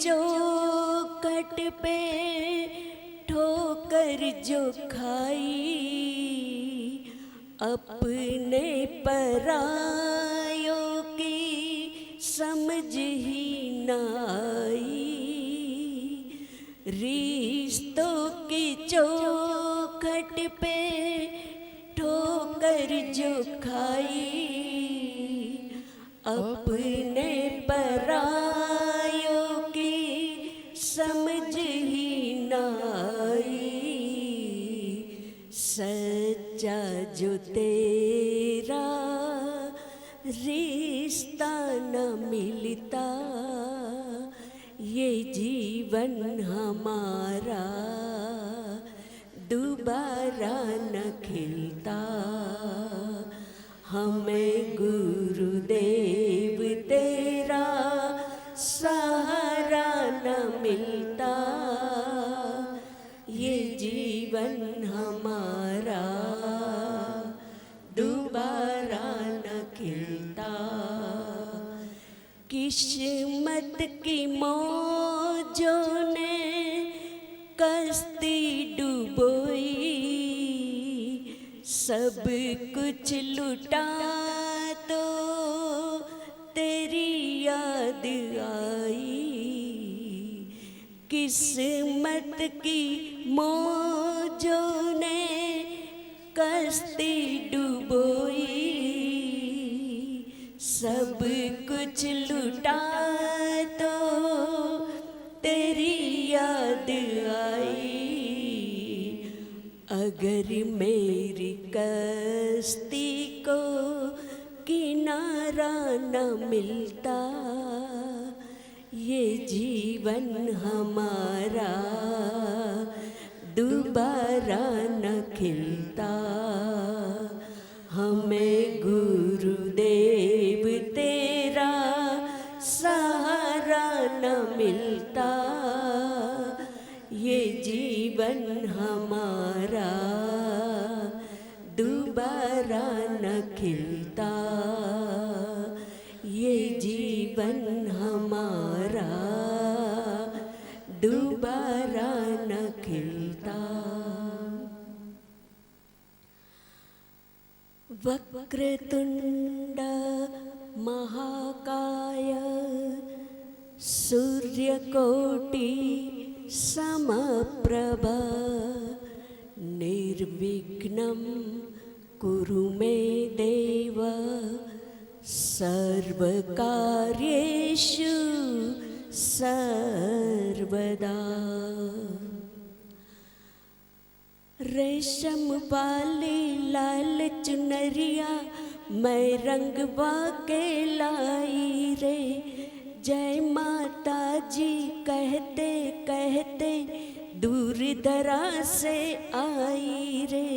चौखट पे ठोकर जो खाई, अपने परायों की समझ ही न आई। रिश्तों की चौखट पे ठोकर जो खाई, अपने परायों की समझ ही न आई। सच्चा जो तेरा रिश्ता न मिलता, ये जीवन हमारा दोबारा न खिलता। हमें गुरुदेव तेरा सहारा न मिलता, ये जीवन हमारा दोबारा न खिलता। किस्मत की मौजों ने कश्ती डुबोई, सब कुछ लुटा तो तेरी याद आई। किस्मत की मौजों ने कश्ती डुबोई, सब कुछ लुटा तो तेरी याद आई। अगर मेरी कश्ती को किनारा न मिलता, ये जीवन हमारा दोबारा न खिलता। हमें गुरुदेव तेरा सहारा न मिलता, ये जीवन हमारा दोबारा न खिलता, ये जीवन हमारा दोबारा न खिलता। वक्रतुंड महाकाय सूर्यकोटि समप्रभ, निर्विघ्नं कुरु मे देव, सर्वकार्येषु सर्वदा। रेशम वाली लाल चुनरिया मैं रंगवा के लाई रे, जय माता जी कहते कहते दूर दराज से आई रे।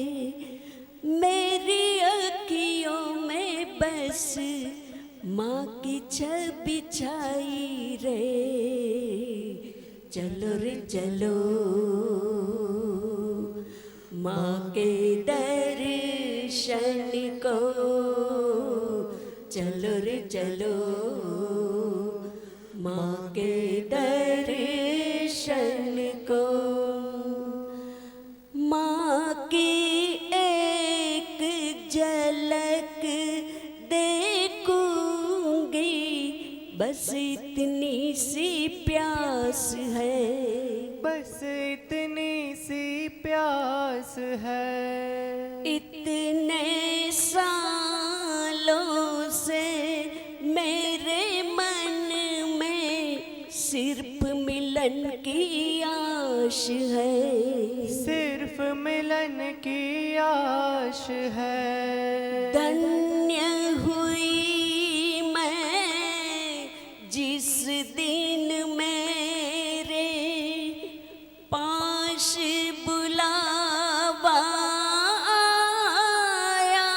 मेरी अखियों में बस माँ की छवि छाई रे। चलो रे चलो माँ के दर्शन को, चलो रे चलो माँ के दर्शन को। माँ की एक झलक देखूंगी, बस इतनी सी प्यास है, बस इतनी सी प्यास है। इतने सालों से मेरे मन में सिर्फ मिलन की आश है, सिर्फ मिलन की आश है। धन्य हुई मैं जिस दिन मेरे पास बुलावा आया,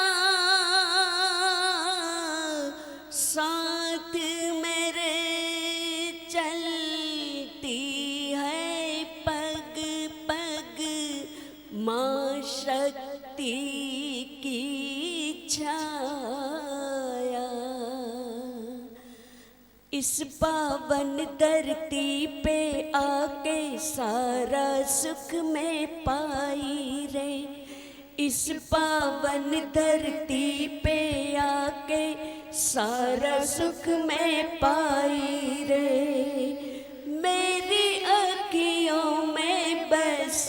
साथ मेरे चलती है पग पग माँ शक्ति की छाया। इस पावन धरती पे आके सारा सुख मैं पाई रे। इस पावन धरती पे आके सारा सुख मैं पाई रे। मेरी अखियों में बस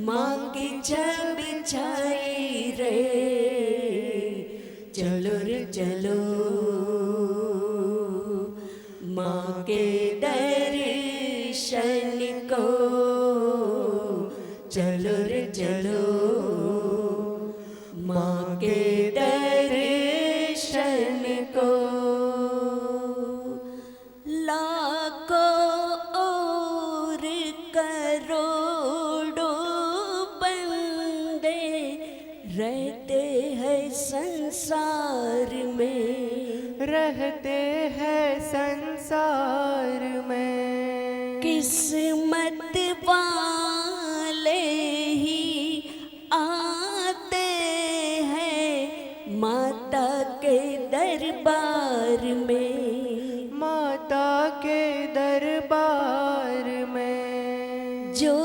माँ की छब छाई रे। चलो रे चलो माँ के दर्शन को, चलो रे चलो माँ के दर्शन को। लाखों और करोड़ों बंदे रहते हैं संसार में, रहते हैं संसार में। किस्मत वाले ही आते हैं माता के दरबार में, माता के दरबार में। जो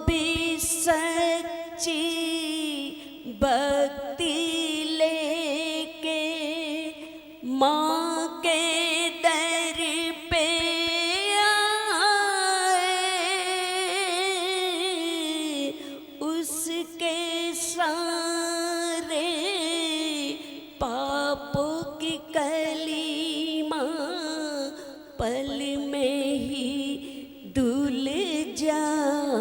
भी सच्ची भक्ति लेके माँ के दर पे आए, उसके सारे पापों की कलीमा पल में ही धुल जाए।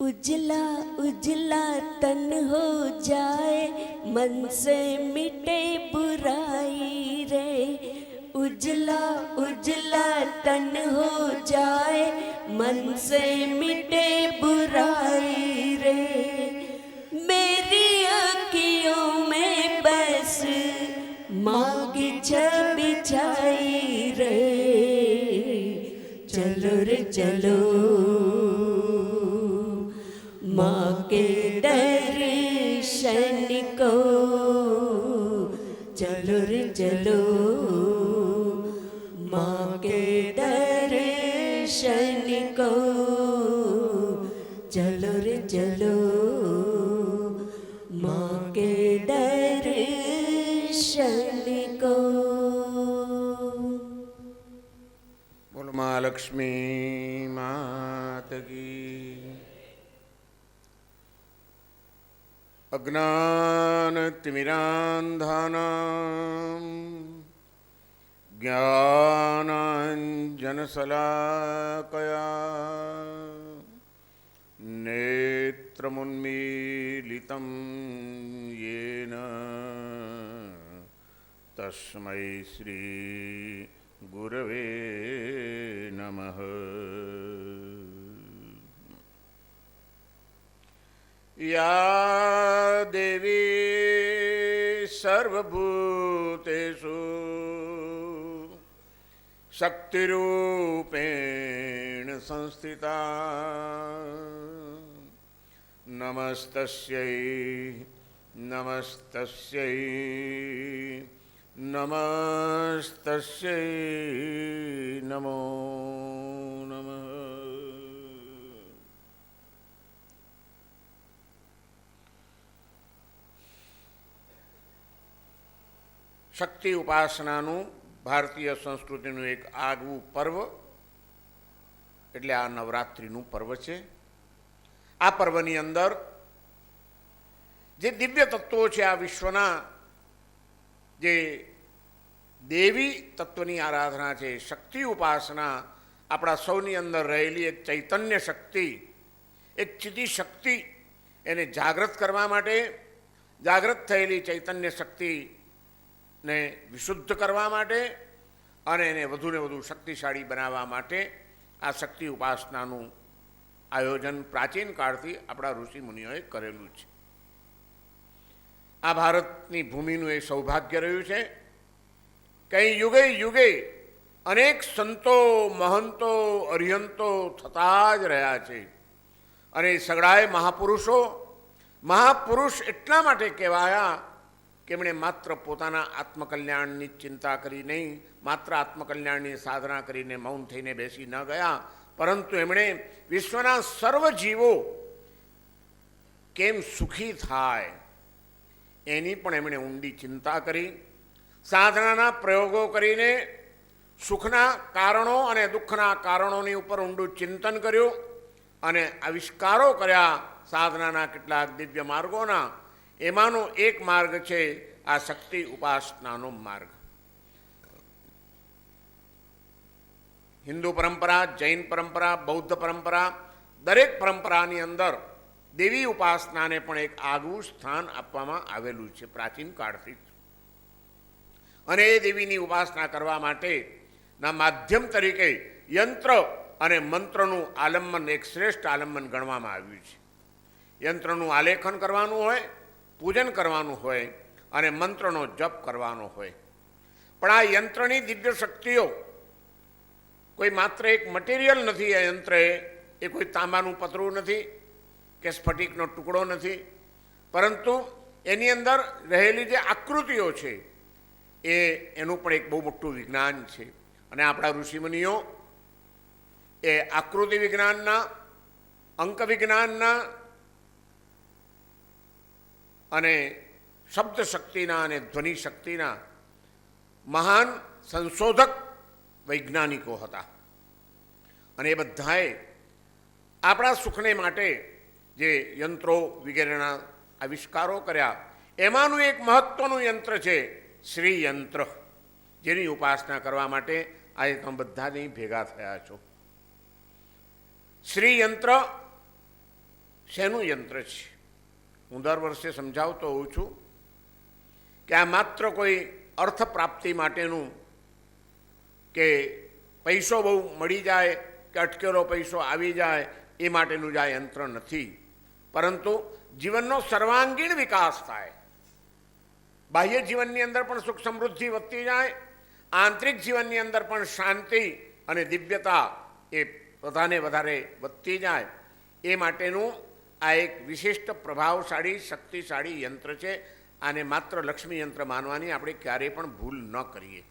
उजला उजला तन हो जाए, मन से मिटे बुराई रे। उजला उजला तन हो जाए, मन से मिटे बुराई रे। मेरी अखियों में बस माँ की छवि छाई रे। चलो रे चलो माँ के दर्शन को, चलो रे चलो माँ के दर्शन को, चलो रे चलो माँ के दर्शन को। बोलो माँ लक्ष्मी मात की। अज्ञानतिमिरान्धानां ज्ञानाञ्जनशलाकया नेत्रमुन्मीलितं येन तस्मै श्री गुरवे नमः। या देवी सर्वभूतेषु शक्तिरूपेण संस्थिता, नमस्तस्यै नमस्तस्यै नमस्तस्यै नमो नमः। શક્તિ ઉપાસનાનું ભારતીય સંસ્કૃતિનું એક આગવું પર્વ એટલે આ નવરાત્રિનું પર્વ છે. આ પર્વની અંદર જે દિવ્ય તત્વો છે, આ વિશ્વના જે દેવી તત્વની આરાધના છે, શક્તિ ઉપાસના આપણા સૌની અંદર રહેલી એક ચૈતન્ય શક્તિ, એક ચિતિ શક્તિ, એને જાગૃત કરવા માટે, જાગૃત થયેલી ચૈતન્ય શક્તિને વિશુદ્ધ કરવા માટે અને એને વધુને વધુ શક્તિશાળી બનાવવા માટે આ શક્તિ ઉપાસનાનું આયોજન પ્રાચીન કાળથી આપણા ઋષિમુનિઓએ કરેલું છે. આ ભારતની ભૂમિનું એ સૌભાગ્ય રહ્યું છે કે અહીં યુગે યુગે અનેક સંતો, મહંતો, અરિહંતો થતા જ રહ્યા છે. અને સગળાએ મહાપુરુષો, મહાપુરુષ એટલા માટે કહેવાયા કે એમણે માત્ર પોતાના આત્મકલ્યાણની ચિંતા કરી નહીં, માત્ર આત્મકલ્યાણની સાધના કરીને મૌન થઈને બેસી ન ગયા, પરંતુ એમણે વિશ્વના સર્વ જીવો કેમ સુખી થાય એની પણ એમણે ઊંડી ચિંતા કરી. સાધનાના પ્રયોગો કરીને સુખના કારણો અને દુઃખના કારણોની ઉપર ઊંડું ચિંતન કર્યું અને આવિષ્કારો કર્યા સાધનાના કેટલાક દિવ્ય માર્ગોના. એમાંનો એક માર્ગ છે આ શક્તિ ઉપાસનાનો માર્ગ. હિન્દુ પરંપરા, જૈન પરંપરા, બૌદ્ધ પરંપરા, દરેક પરંપરાની અંદર દેવી ઉપાસનાને પણ એક આગવું સ્થાન આપવામાં આવેલું છે પ્રાચીન કાળથી. અને એ દેવીની ઉપાસના કરવા માટેના માધ્યમ તરીકે યંત્ર અને મંત્રનું આલંબન એક શ્રેષ્ઠ આલંબન ગણવામાં આવ્યું છે. યંત્રનું આલેખન કરવાનું હોય, પૂજન કરવાનું હોય અને મંત્રનો જપ કરવાનો હોય. પણ આ યંત્રની દિવ્ય શક્તિઓ કોઈ માત્ર એક મટીરિયલ નથી. આ યંત્ર એ કોઈ તાંબાનું પતરું નથી કે સ્ફટિકનો ટુકડો નથી, પરંતુ એની અંદર રહેલી જે આકૃતિઓ છે એનું પણ એક બહુ મોટું વિજ્ઞાન છે. અને આપણા ઋષિમુનિઓ એ આકૃતિ વિજ્ઞાનના, અંક વિજ્ઞાનના અને શબ્દ શક્તિના અને ધ્વનિ શક્તિના મહાન સંશોધક વૈજ્ઞાનિકો હતા. અને એ બધાએ આપણા સુખને માટે જે યંત્રો વગેરેના આવિષ્કારો કર્યા. એમાંનું એક મહત્વનું યંત્ર છે શ્રી યંત્ર, જેની ઉપાસના કરવા માટે આજે તમે બધાની ભેગા થયા છો. શ્રી યંત્ર શેનું યંત્ર છે? હું દર વર્ષે સમજાવતો હોઉં છું કે આ માત્ર કોઈ અર્થ પ્રાપ્તિ માટેનું કે પૈસો બહુ મળી જાય કે અટકેલો પૈસો આવી જાય એ માટેનું જ આ યંત્ર નથી, પરંતુ જીવનનો સર્વાંગીણ વિકાસ થાય. બાહ્ય જીવનની અંદર પણ સુખ સમૃદ્ધિ વધતી જાય, આંતરિક જીવનની અંદર પણ શાંતિ અને દિવ્યતા એ વધારે વધારે વધતી જાય. એ માટેનું આ એક વિશિષ્ટ પ્રભાવશાળી શક્તિશાળી યંત્ર છે. આને માત્ર લક્ષ્મી યંત્ર માનવાની આપણે ક્યારેય પણ ભૂલ ન કરીએ.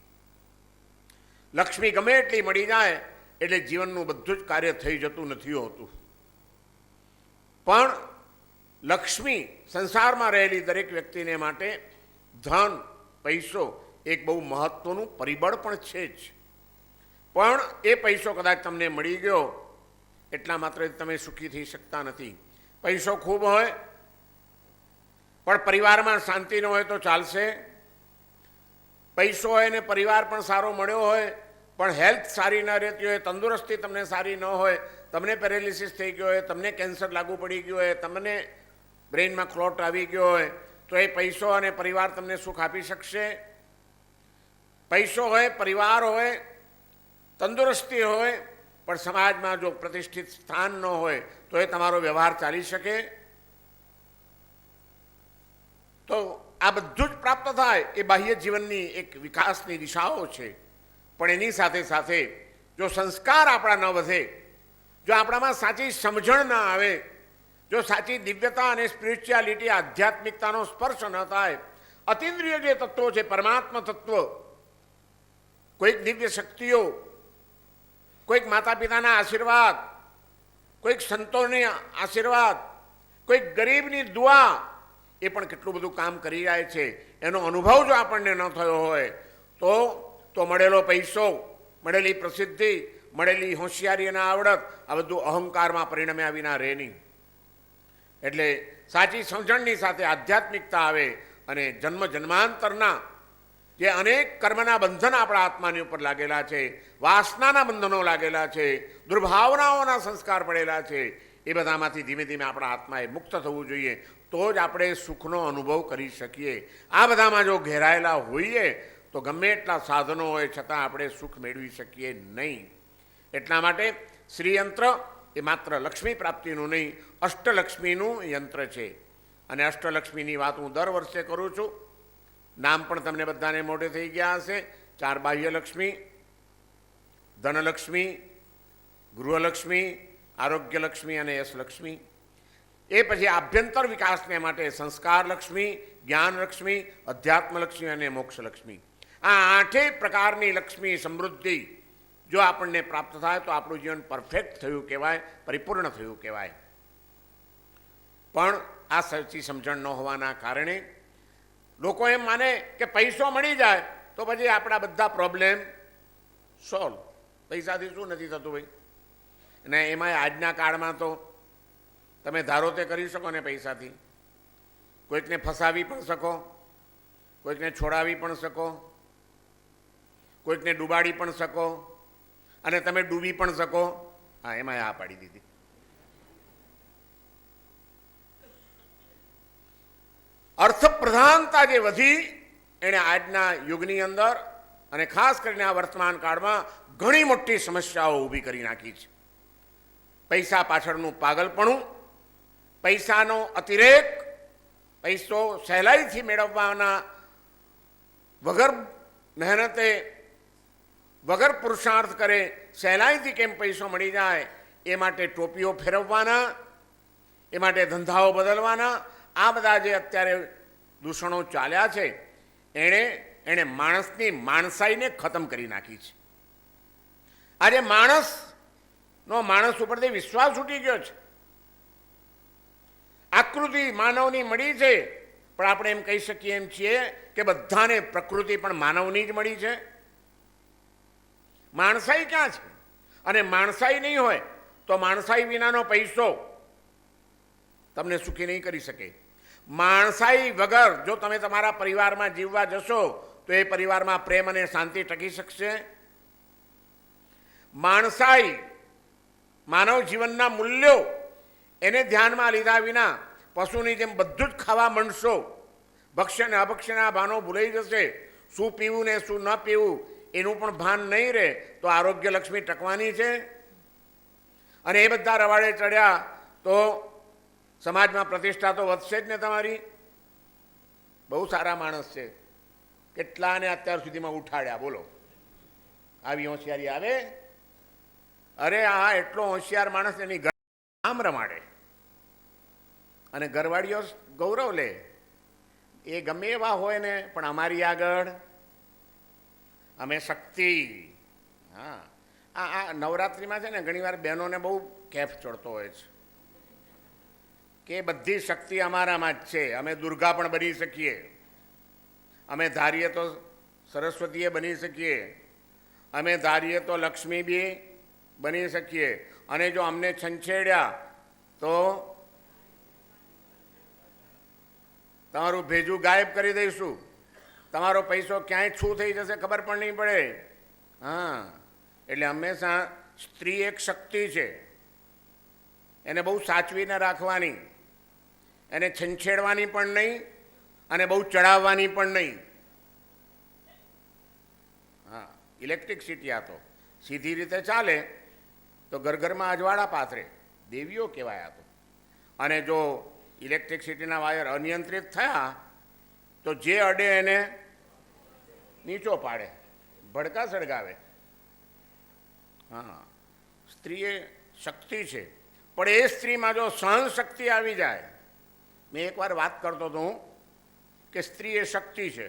લક્ષ્મી ગમે એટલી મળી જાય એટલે જીવનનું બધું જ કાર્ય થઈ જતું નથી હોતું, પણ લક્ષ્મી સંસારમાં રહેલી દરેક વ્યક્તિને માટે ધન, પૈસો એક બહુ મહત્વનું પરિબળ પણ છે જ. પણ એ પૈસો કદાચ તમને મળી ગયો એટલા માત્ર તમે સુખી થઈ શકતા નથી. પૈસો ખૂબ હોય પણ પરિવારમાં શાંતિ ન હોય તો ચાલશે. પૈસો હોય ને પરિવાર પણ સારો મળ્યો હોય પણ હેલ્થ સારી ન રહેતી હોય, તંદુરસ્તી તમને સારી ન હોય, તમને પેરેલિસિસ થઈ ગયો હોય, તમને કેન્સર લાગુ પડી ગયું હોય, તમને બ્રેઇનમાં ક્લોટ આવી ગયો હોય, તો એ પૈસો અને પરિવાર તમને સુખ આપી શકશે? પૈસો હોય, પરિવાર હોય, તંદુરસ્તી હોય, પણ સમાજમાં જો પ્રતિષ્ઠિત સ્થાન ન હોય તો એ તમારો વ્યવહાર ચાલી શકે? તો આ બધું જ પ્રાપ્ત થાય એ બાહ્ય જીવનની એક વિકાસની દિશાઓ છે. પણ એની સાથે સાથે જો સંસ્કાર આપણા ન વધે, જો આપણામાં સાચી સમજણ ન આવે, જો સાચી દિવ્યતા અને સ્પિરિચ્યુઆલિટી, આધ્યાત્મિકતાનો સ્પર્શ ન થાય, અતિન્દ્રિય જે તત્વો છે, પરમાત્મા તત્વ, કોઈક દિવ્ય શક્તિઓ, કોઈક માતા પિતાના આશીર્વાદ, કોઈક સંતોની આશીર્વાદ, કોઈક ગરીબની દુઆ, એ પણ કેટલું બધું કામ કરી જાય છે. એનો અનુભવ જો આપણને ન થયો હોય તો મળેલો પૈસો, મળેલી પ્રસિદ્ધિ, મળેલી હોશિયારી અને આવડત, આ બધું અહંકારમાં પરિણમ્યા વિના રહે નહીં. એટલે સાચી સમજણની સાથે આધ્યાત્મિકતા આવે અને જન્મ જન્માંતરના જે અનેક કર્મના બંધન આપણા આત્માની ઉપર લાગેલા છે, વાસનાના બંધનો લાગેલા છે, દુર્ભાવનાઓના સંસ્કાર પડેલા છે, એ બધામાંથી ધીમે ધીમે આપણા આત્માએ મુક્ત થવું જોઈએ. તો જ આપણે સુખનો અનુભવ કરી શકીએ. આ બધામાં જો ઘેરાયેલા હોઈએ તો ગમે એટલા સાધનો હોય છતાં આપણે સુખ મેળવી શકીએ નહીં. એટલા માટે શ્રીયંત્ર એ માત્ર લક્ષ્મી પ્રાપ્તિનું નહીં, અષ્ટલક્ષ્મીનું યંત્ર છે. અને અષ્ટલક્ષ્મીની વાત હું દર વર્ષે કરું છું. નામ પણ તમને બધાને મોઢે થઈ ગયા હશે. 4 બાહ્યલક્ષ્મી, ધનલક્ષ્મી, ગૃહલક્ષ્મી, આરોગ્યલક્ષ્મી અને યશલક્ષ્મી. એ પછી આભ્યંતર વિકાસને માટે સંસ્કાર લક્ષ્મી, જ્ઞાન લક્ષ્મી, અધ્યાત્મ લક્ષ્મી અને મોક્ષ લક્ષ્મી, આ આઠેય પ્રકારની લક્ષ્મી સમૃદ્ધિ જો આપણને પ્રાપ્ત થાય તો આપણું જીવન પરફેક્ટ થયું કહેવાય, પરિપૂર્ણ થયું કહેવાય. પણ આ સાચી સમજણ ન હોવાના કારણે લોકો એમ માને કે પૈસો મળી જાય તો પછી આપણા બધા પ્રોબ્લેમ સોલ્વ. પૈસાથી શું નથી થતું ભાઈ? અને એમાં આજના કાળમાં તો તમે ધારો તે કરી શકો ને પૈસાથી. કોઈકને ફસાવી પણ શકો, કોઈકને છોડાવી પણ શકો, કોઈકને ડૂબાડી પણ શકો, અને તમે ડૂબી પણ શકો. હા, એમાં આ પાડી દીધી. અર્થપ્રધાનતા જે વધી એણે આજના યુગની અંદર અને ખાસ કરીને આ વર્તમાન કાળમાં ઘણી મોટી સમસ્યાઓ ઊભી કરી નાખી છે. પૈસા પાછળનું પાગલપણું, પૈસાનો અતિરેક, પૈસો સહેલાઈથી મેળવવાના વગર મહેનતે, વગર પુરુષાર્થ કરે સહેલાઈથી કેમ પૈસો મળી જાય એ માટે ટોપીઓ ફેરવવાના, એ માટે ધંધાઓ બદલવાના, આ બધા જે અત્યારે દૂષણો ચાલ્યા છે એણે માણસની માણસાઈને ખતમ કરી નાખી છે. આજે માણસ ઉપરથી વિશ્વાસ ઉઠી ગયો છે. આકૃતિ માનવની મળી છે, પણ આપણે એમ કહી શકીએ એમ છીએ કે બધાને પ્રકૃતિ પણ માનવની જ મળી છે. માણસાઈ ક્યાં છે? અને માણસાઈ નહીં હોય તો માણસાઈ વિનાનો પૈસો તમને સુખી નહીં કરી શકે. માણસાઈ વગર જો તમે તમારા પરિવારમાં જીવવા જશો તો એ પરિવારમાં પ્રેમ અને શાંતિ ટકી શકશે? માણસાઈ, માનવ જીવનના મૂલ્યો એને ધ્યાનમાં લીધા વિના પશુની જેમ બધું જ ખાવા માંડશો, ભક્ષ્ય અને અભક્ષ્યના ભાનો ભૂલાઈ જશે, શું પીવું ને શું ન પીવું એનું પણ ભાન નહીં રહે તો આરોગ્ય લક્ષ્મી ટકવાની છે? અને એ બધા રવાડે ચડ્યા તો સમાજમાં પ્રતિષ્ઠા તો વધશે જ ને તમારી. બહુ સારા માણસ છે, કેટલાને અત્યાર સુધીમાં ઉઠાડ્યા, બોલો આવી હોશિયારી આવે? અરે આ એટલો હોશિયાર માણસ એની ગામ રમાડે અને ઘરવાળીઓ ગૌરવ લે. એ ગમે એવા હોય ને, પણ અમારી આગળ અમે શક્તિ. હા, આ નવરાત્રિમાં છે ને ઘણીવાર બહેનોને બહુ કેફ ચડતો હોય છે કે બધી શક્તિ અમારામાં જ છે, અમે દુર્ગા પણ બની શકીએ, અમે ધારીએ તો સરસ્વતીએ બની શકીએ, અમે ધારીએ તો લક્ષ્મી બી બની શકીએ, અને જો અમને છંછેડ્યા તો તમારું ભેજું ગાયબ કરી દઈશું, તમારો પૈસો ક્યાંય છૂ થઈ જશે ખબર પણ નહીં પડે. હા, એટલે હંમેશા સ્ત્રી એક શક્તિ છે, એને બહુ સાચવીને રાખવાની, એને છંછેડવાની પણ નહીં અને બહુ ચડાવવાની પણ નહીં. હા, ઇલેક્ટ્રિસિટી આ તો સીધી રીતે ચાલે તો ઘર ઘરમાં અજવાળા પાથરે, દેવીઓ કહેવાય આ તો. અને જો ઇલેક્ટ્રિસિટીના વાયર અનિયંત્રિત થયા તો જે અડે એને નીચો પાડે, ભડકા સળગાવે. હા, સ્ત્રી એ શક્તિ છે, પણ એ સ્ત્રીમાં જો સહન શક્તિ આવી જાય. મેં એકવાર વાત કરતો હતો હું કે સ્ત્રી એ શક્તિ છે,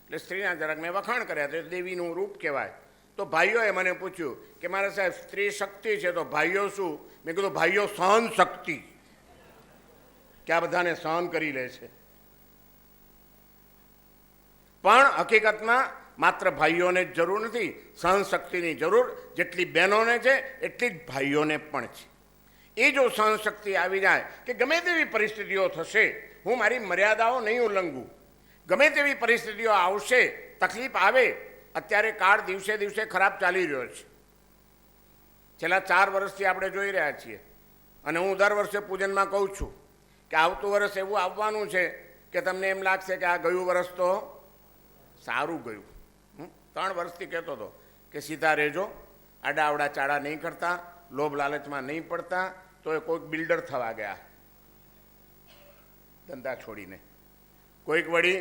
એટલે સ્ત્રીના જરાક મેં વખાણ કર્યા, તો દેવીનું રૂપ કહેવાય. તો ભાઈઓએ મને પૂછ્યું કે મારા સાહેબ સ્ત્રી શક્તિ છે તો ભાઈઓ શું? મેં કીધું ભાઈઓ સહન શક્તિ, કે આ બધાને સહન કરી લે છે. પણ હકીકતમાં માત્ર ભાઈઓને જ જરૂર નથી, સહન શક્તિની જરૂર જેટલી બહેનોને છે એટલી જ ભાઈઓને પણ છે. એ જો સહન શક્તિ આવી જાય કે ગમે તેવી પરિસ્થિતિઓ થશે, હું મારી મર્યાદાઓ નહીં ઉલ્લંઘું, ગમે તેવી પરિસ્થિતિઓ આવશે, તકલીફ આવે. અત્યારે કાળ દિવસે દિવસે ખરાબ ચાલી રહ્યો છે. છેલ્લા 4 વર્ષથી આપણે જોઈ રહ્યા છીએ, અને હું દર વર્ષે પૂજનમાં કહું છું કે આવતું વર્ષ એવું આવવાનું છે કે તમને એમ લાગશે કે આ ગયું વર્ષ તો સારું ગયું. 3 વર્ષથી કહેતો હતો કે સીધા રહેજો, આડાવડા ચાડા નહીં કરતા, લોભ લાલચમાં નહીં પડતા. તો એ કોઈક બિલ્ડર થવા ગયા ધંધા છોડીને, કોઈક વળી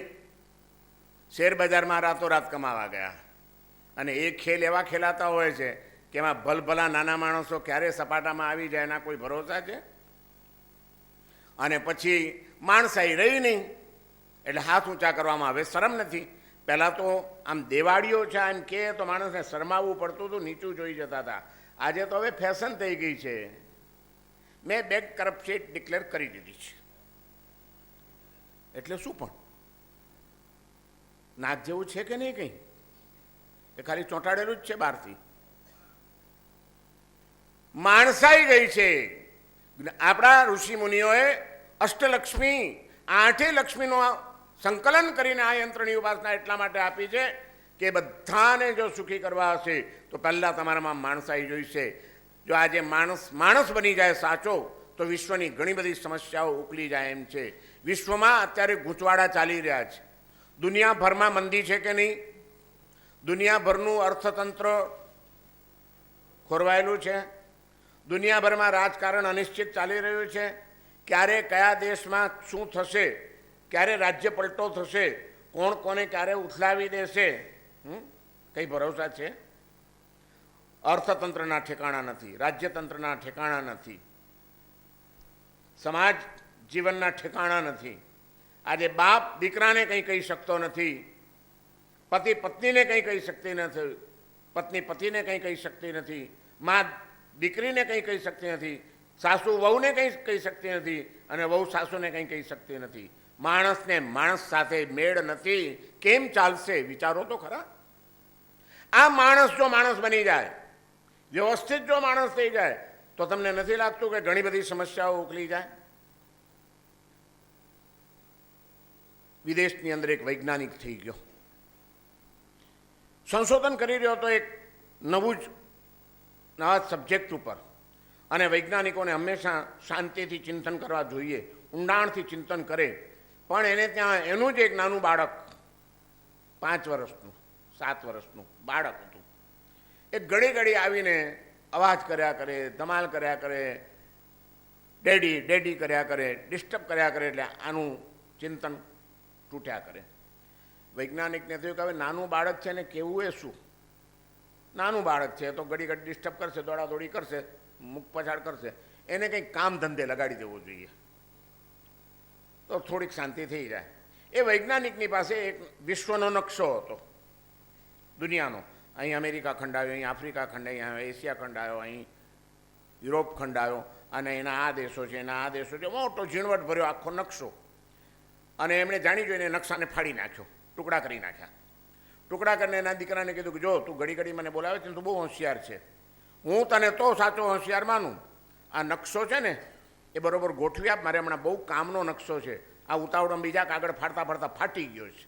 શેર બજારમાં રાતોરાત કમાવા ગયા. અને એ ખેલ એવા ખેલાતા હોય છે કે એમાં ભલભલા નાના માણસો ક્યારે સપાટામાં આવી જાય એના કોઈ ભરોસા છે? અને પછી માણસાઈ રહી નહીં એટલે હાથ ઊંચા કરવામાં આવે શરમ નથી. પહેલાં તો આમ દેવાળીઓ છે એમ કહે તો માણસને શરમાવવું પડતું હતું, નીચું જોઈ જતા હતા. આજે તો હવે ફેશન થઈ ગઈ છે. મેં બેંક કરપ્શન ડિક્લેર કરી દીધી છે. એટલે શું પણ નાક જેવું છે કે નહીં કંઈ? એ ખાલી ચોંટાડેલું જ છે બહારથી. માણસાઈ ગઈ છે. આપણા ઋષિ મુનિઓએ અષ્ટલક્ષ્મી 8 લક્ષ્મીનું સંકલન કરીને આ યંત્રની ઉપાસના એટલા માટે આપી છે કે બધાને જો સુખી કરવા હશે તો પહેલાં તમારામાં માણસાઈ જોઈશે. જો આજે માણસ બની જાય સાચો તો વિશ્વની ઘણી બધી સમસ્યાઓ ઉકલી જાય એમ છે. વિશ્વમાં અત્યારે ગૂંચવાડા ચાલી રહ્યા છે. દુનિયાભરમાં મંદી છે કે નહીં? દુનિયાભરનું અર્થતંત્ર ખોરવાયેલું છે. દુનિયાભરમાં રાજકારણ અનિશ્ચિત ચાલી રહ્યું છે. ક્યારે કયા દેશમાં શું થશે, ક્યારે રાજ્ય પલટો થશે, કોણ કોને ક્યારે ઉથલાવી દેશે, કંઈ ભરોસા છે? અર્થતંત્રના ઠેકાણા નથી, રાજ્યતંત્રના ઠેકાણા નથી, સમાજ જીવનના ઠેકાણા નથી. આજે બાપ દીકરાને કંઈ કહી શકતો નથી, પતિ પત્નીને કંઈ કહી શકતી નથી, પત્ની પતિને કંઈ કહી શકતી નથી, મા દીકરીને કંઈ કહી શકતી નથી, સાસુ વહુને કંઈ કહી શકતી નથી અને વહુ સાસુને કંઈ કહી શકતી નથી. માણસને માણસ સાથે મેળ નથી. કેમ ચાલશે? વિચારો તો ખરા. આ માણસ જો માણસ બની જાય, વ્યવસ્થિત જો માણસ થઈ જાય તો તમને નથી લાગતું કે ઘણી બધી સમસ્યાઓ ઉકલી જાય? વિદેશની અંદર એક વૈજ્ઞાનિક થઈ ગયો, સંશોધન કરી રહ્યો હતો એક નવા સબ્જેક્ટ ઉપર. અને વૈજ્ઞાનિકોને હંમેશા શાંતિથી ચિંતન કરવા જોઈએ, ઊંડાણથી ચિંતન કરે. પણ એને ત્યાં એનું જ એક નાનું બાળક, 5 વર્ષનું 7 વર્ષનું બાળક હતું. એ ઘડી ઘડી આવીને અવાજ કર્યા કરે, ધમાલ કર્યા કરે, ડેડી ડેડી કર્યા કરે, ડિસ્ટર્બ કર્યા કરે. એટલે આનું ચિંતન તૂટ્યા કરે. વૈજ્ઞાનિકને થયું કે હવે નાનું બાળક છે ને કેવું એ શું? નાનું બાળક છે તો ઘડી ઘડી ડિસ્ટર્બ કરશે, દોડાદોડી કરશે, મુખ પછાડ કરશે. એને કંઈક કામ ધંધે લગાડી દેવો જોઈએ તો થોડીક શાંતિ થઈ જાય. એ વૈજ્ઞાનિકની પાસે એક વિશ્વનો નકશો હતો દુનિયાનો. અહીં અમેરિકા ખંડ આવ્યો, અહીં આફ્રિકા ખંડ, અહીં એશિયા ખંડ આવ્યો, અહીં યુરોપ ખંડ આવ્યો અને એના આ દેશો છે, એના આ દેશો છે. મોટો ઝીણવટ ભર્યો આખો નકશો. અને એમણે જાણી જોઈને નકશાને ફાડી નાખ્યો, ટુકડા કરી નાખ્યા. ટુકડા કરીને એના દીકરાને કીધું કે જો તું ઘડી ઘડી મને બોલાવે છે, તું બહુ હોશિયાર છે, હું તને તો સાચો હોશિયાર માનું. આ નકશો છે ને એ બરાબર ગોઠવી આપ, મારે હમણાં બહુ કામનો નકશો છે. આ ઉતાવળમાં બીજા કાગળ ફાડતા ફાડતા ફાટી ગયો છે.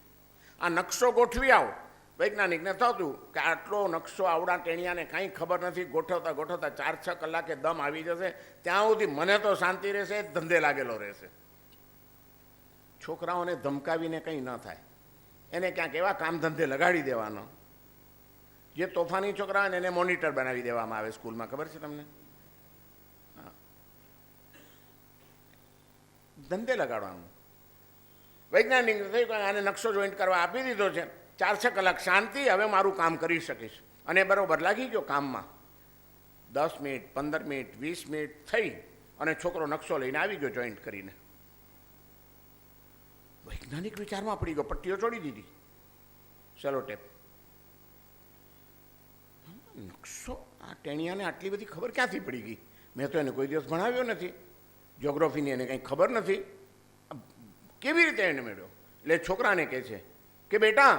આ નકશો ગોઠવી આવો. વૈજ્ઞાનિકને થતું કે આટલો નકશો આવડા ટેણિયાને કાંઈ ખબર નથી, ગોઠવતા ગોઠવતા 4-6 કલાકે દમ આવી જશે. ત્યાં સુધી મને તો શાંતિ રહેશે, ધંધે લાગેલો રહેશે. છોકરાઓને ધમકાવીને કંઈ ન થાય, એને ક્યાંક એવા કામ ધંધે લગાડી દેવાનો. જે તોફાની છોકરા હોય એને મોનિટર બનાવી દેવામાં આવે સ્કૂલમાં, ખબર છે તમને? ધંધે લગાડવાનું. વૈજ્ઞાનિક થયું કે આને નકશો જોઈન્ટ કરવા આપી દીધો છે, 4-6 કલાક શાંતિ, હવે મારું કામ કરી શકીશ. અને બરાબર લાગી ગયો કામમાં. 10 મિનિટ, 15 મિનિટ, 20 મિનિટ થઈ અને છોકરો નકશો લઈને આવી ગયો જોઈન્ટ કરીને. વૈજ્ઞાનિક વિચારમાં પડી ગયો, પટ્ટીઓ છોડી દીધી, સેલો ટેપ. નકશો આ ટેણિયાને આટલી બધી ખબર ક્યાંથી પડી ગઈ? મેં તો એને કોઈ દિવસ ભણાવ્યો નથી, જ્યોગ્રાફીની એને કંઈ ખબર નથી, કેવી રીતે એને મેળવ્યો? એટલે છોકરાને કહે છે કે બેટા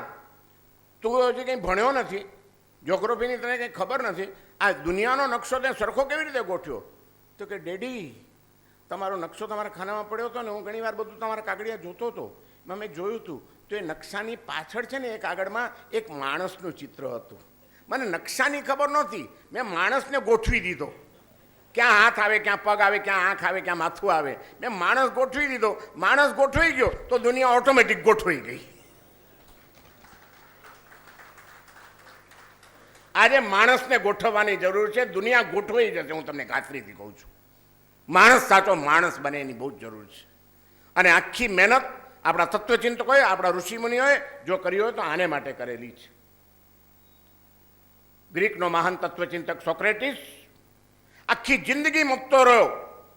તું હજી કંઈ ભણ્યો નથી, જ્યોગ્રાફીની તને કંઈ ખબર નથી, આ દુનિયાનો નકશો તે સરખો કેવી રીતે ગોઠવ્યો? તો કે ડેડી તમારો નકશો તમારા ખાનામાં પડ્યો હતો ને, હું ઘણી વાર બધું તમારા કાગળિયા જોતો હતો, એમાં મેં જોયું હતું તો એ નકશાની પાછળ છે ને એક આગળમાં એક માણસનું ચિત્ર હતું. મને નકશાની ખબર નહોતી, મેં માણસને ગોઠવી દીધો. ક્યાં હાથ આવે, ક્યાં પગ આવે, ક્યાં આંખ આવે, ક્યાં માથું આવે, મેં માણસ ગોઠવી દીધો. માણસ ગોઠવાઈ ગયો તો દુનિયા ઓટોમેટિક ગોઠવાઈ ગઈ. આજે માણસને ગોઠવવાની જરૂર છે, દુનિયા ગોઠવાઈ જશે. હું તમને ખાતરીથી કહું છું, માણસ સાચો માણસ બને એની બહુ જ જરૂર છે. અને આખી મહેનત આપણા તત્વચિંતકોએ, આપણા ઋષિમુનિઓએ જો કરી હોય તો આને માટે કરેલી છે. ગ્રીકનો મહાન તત્વચિંતક સોક્રેટિસ આખી જિંદગી મૂકતો રહ્યો,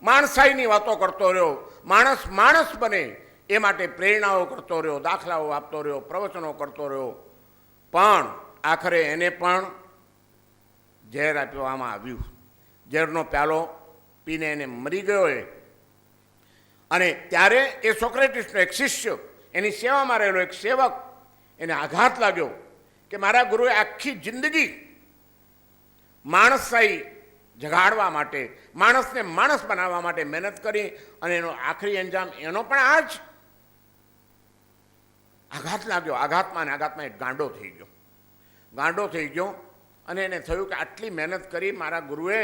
માણસાઈની વાતો કરતો રહ્યો, માણસ માણસ બને એ માટે પ્રેરણાઓ કરતો રહ્યો, દાખલાઓ આપતો રહ્યો, પ્રવચનો કરતો રહ્યો, પણ આખરે એને પણ ઝેર આપવામાં આવ્યું. ઝેરનો પ્યાલો પીને એને મરી ગયો એ. અને ત્યારે એ સોક્રેટિસનો એક શિષ્ય, એની સેવામાં રહેલો એક સેવક, એને આઘાત લાગ્યો કે મારા ગુરુએ આખી જિંદગી માણસાઈ જગાડવા માટે, માણસને માણસ બનાવવા માટે મહેનત કરી અને એનો આખરી અંજામ એનો પણ આ જ. આઘાત લાગ્યો. આઘાતમાં એ ગાંડો થઈ ગયો. ગાંડો થઈ ગયો અને એને થયું કે આટલી મહેનત કરી મારા ગુરુએ,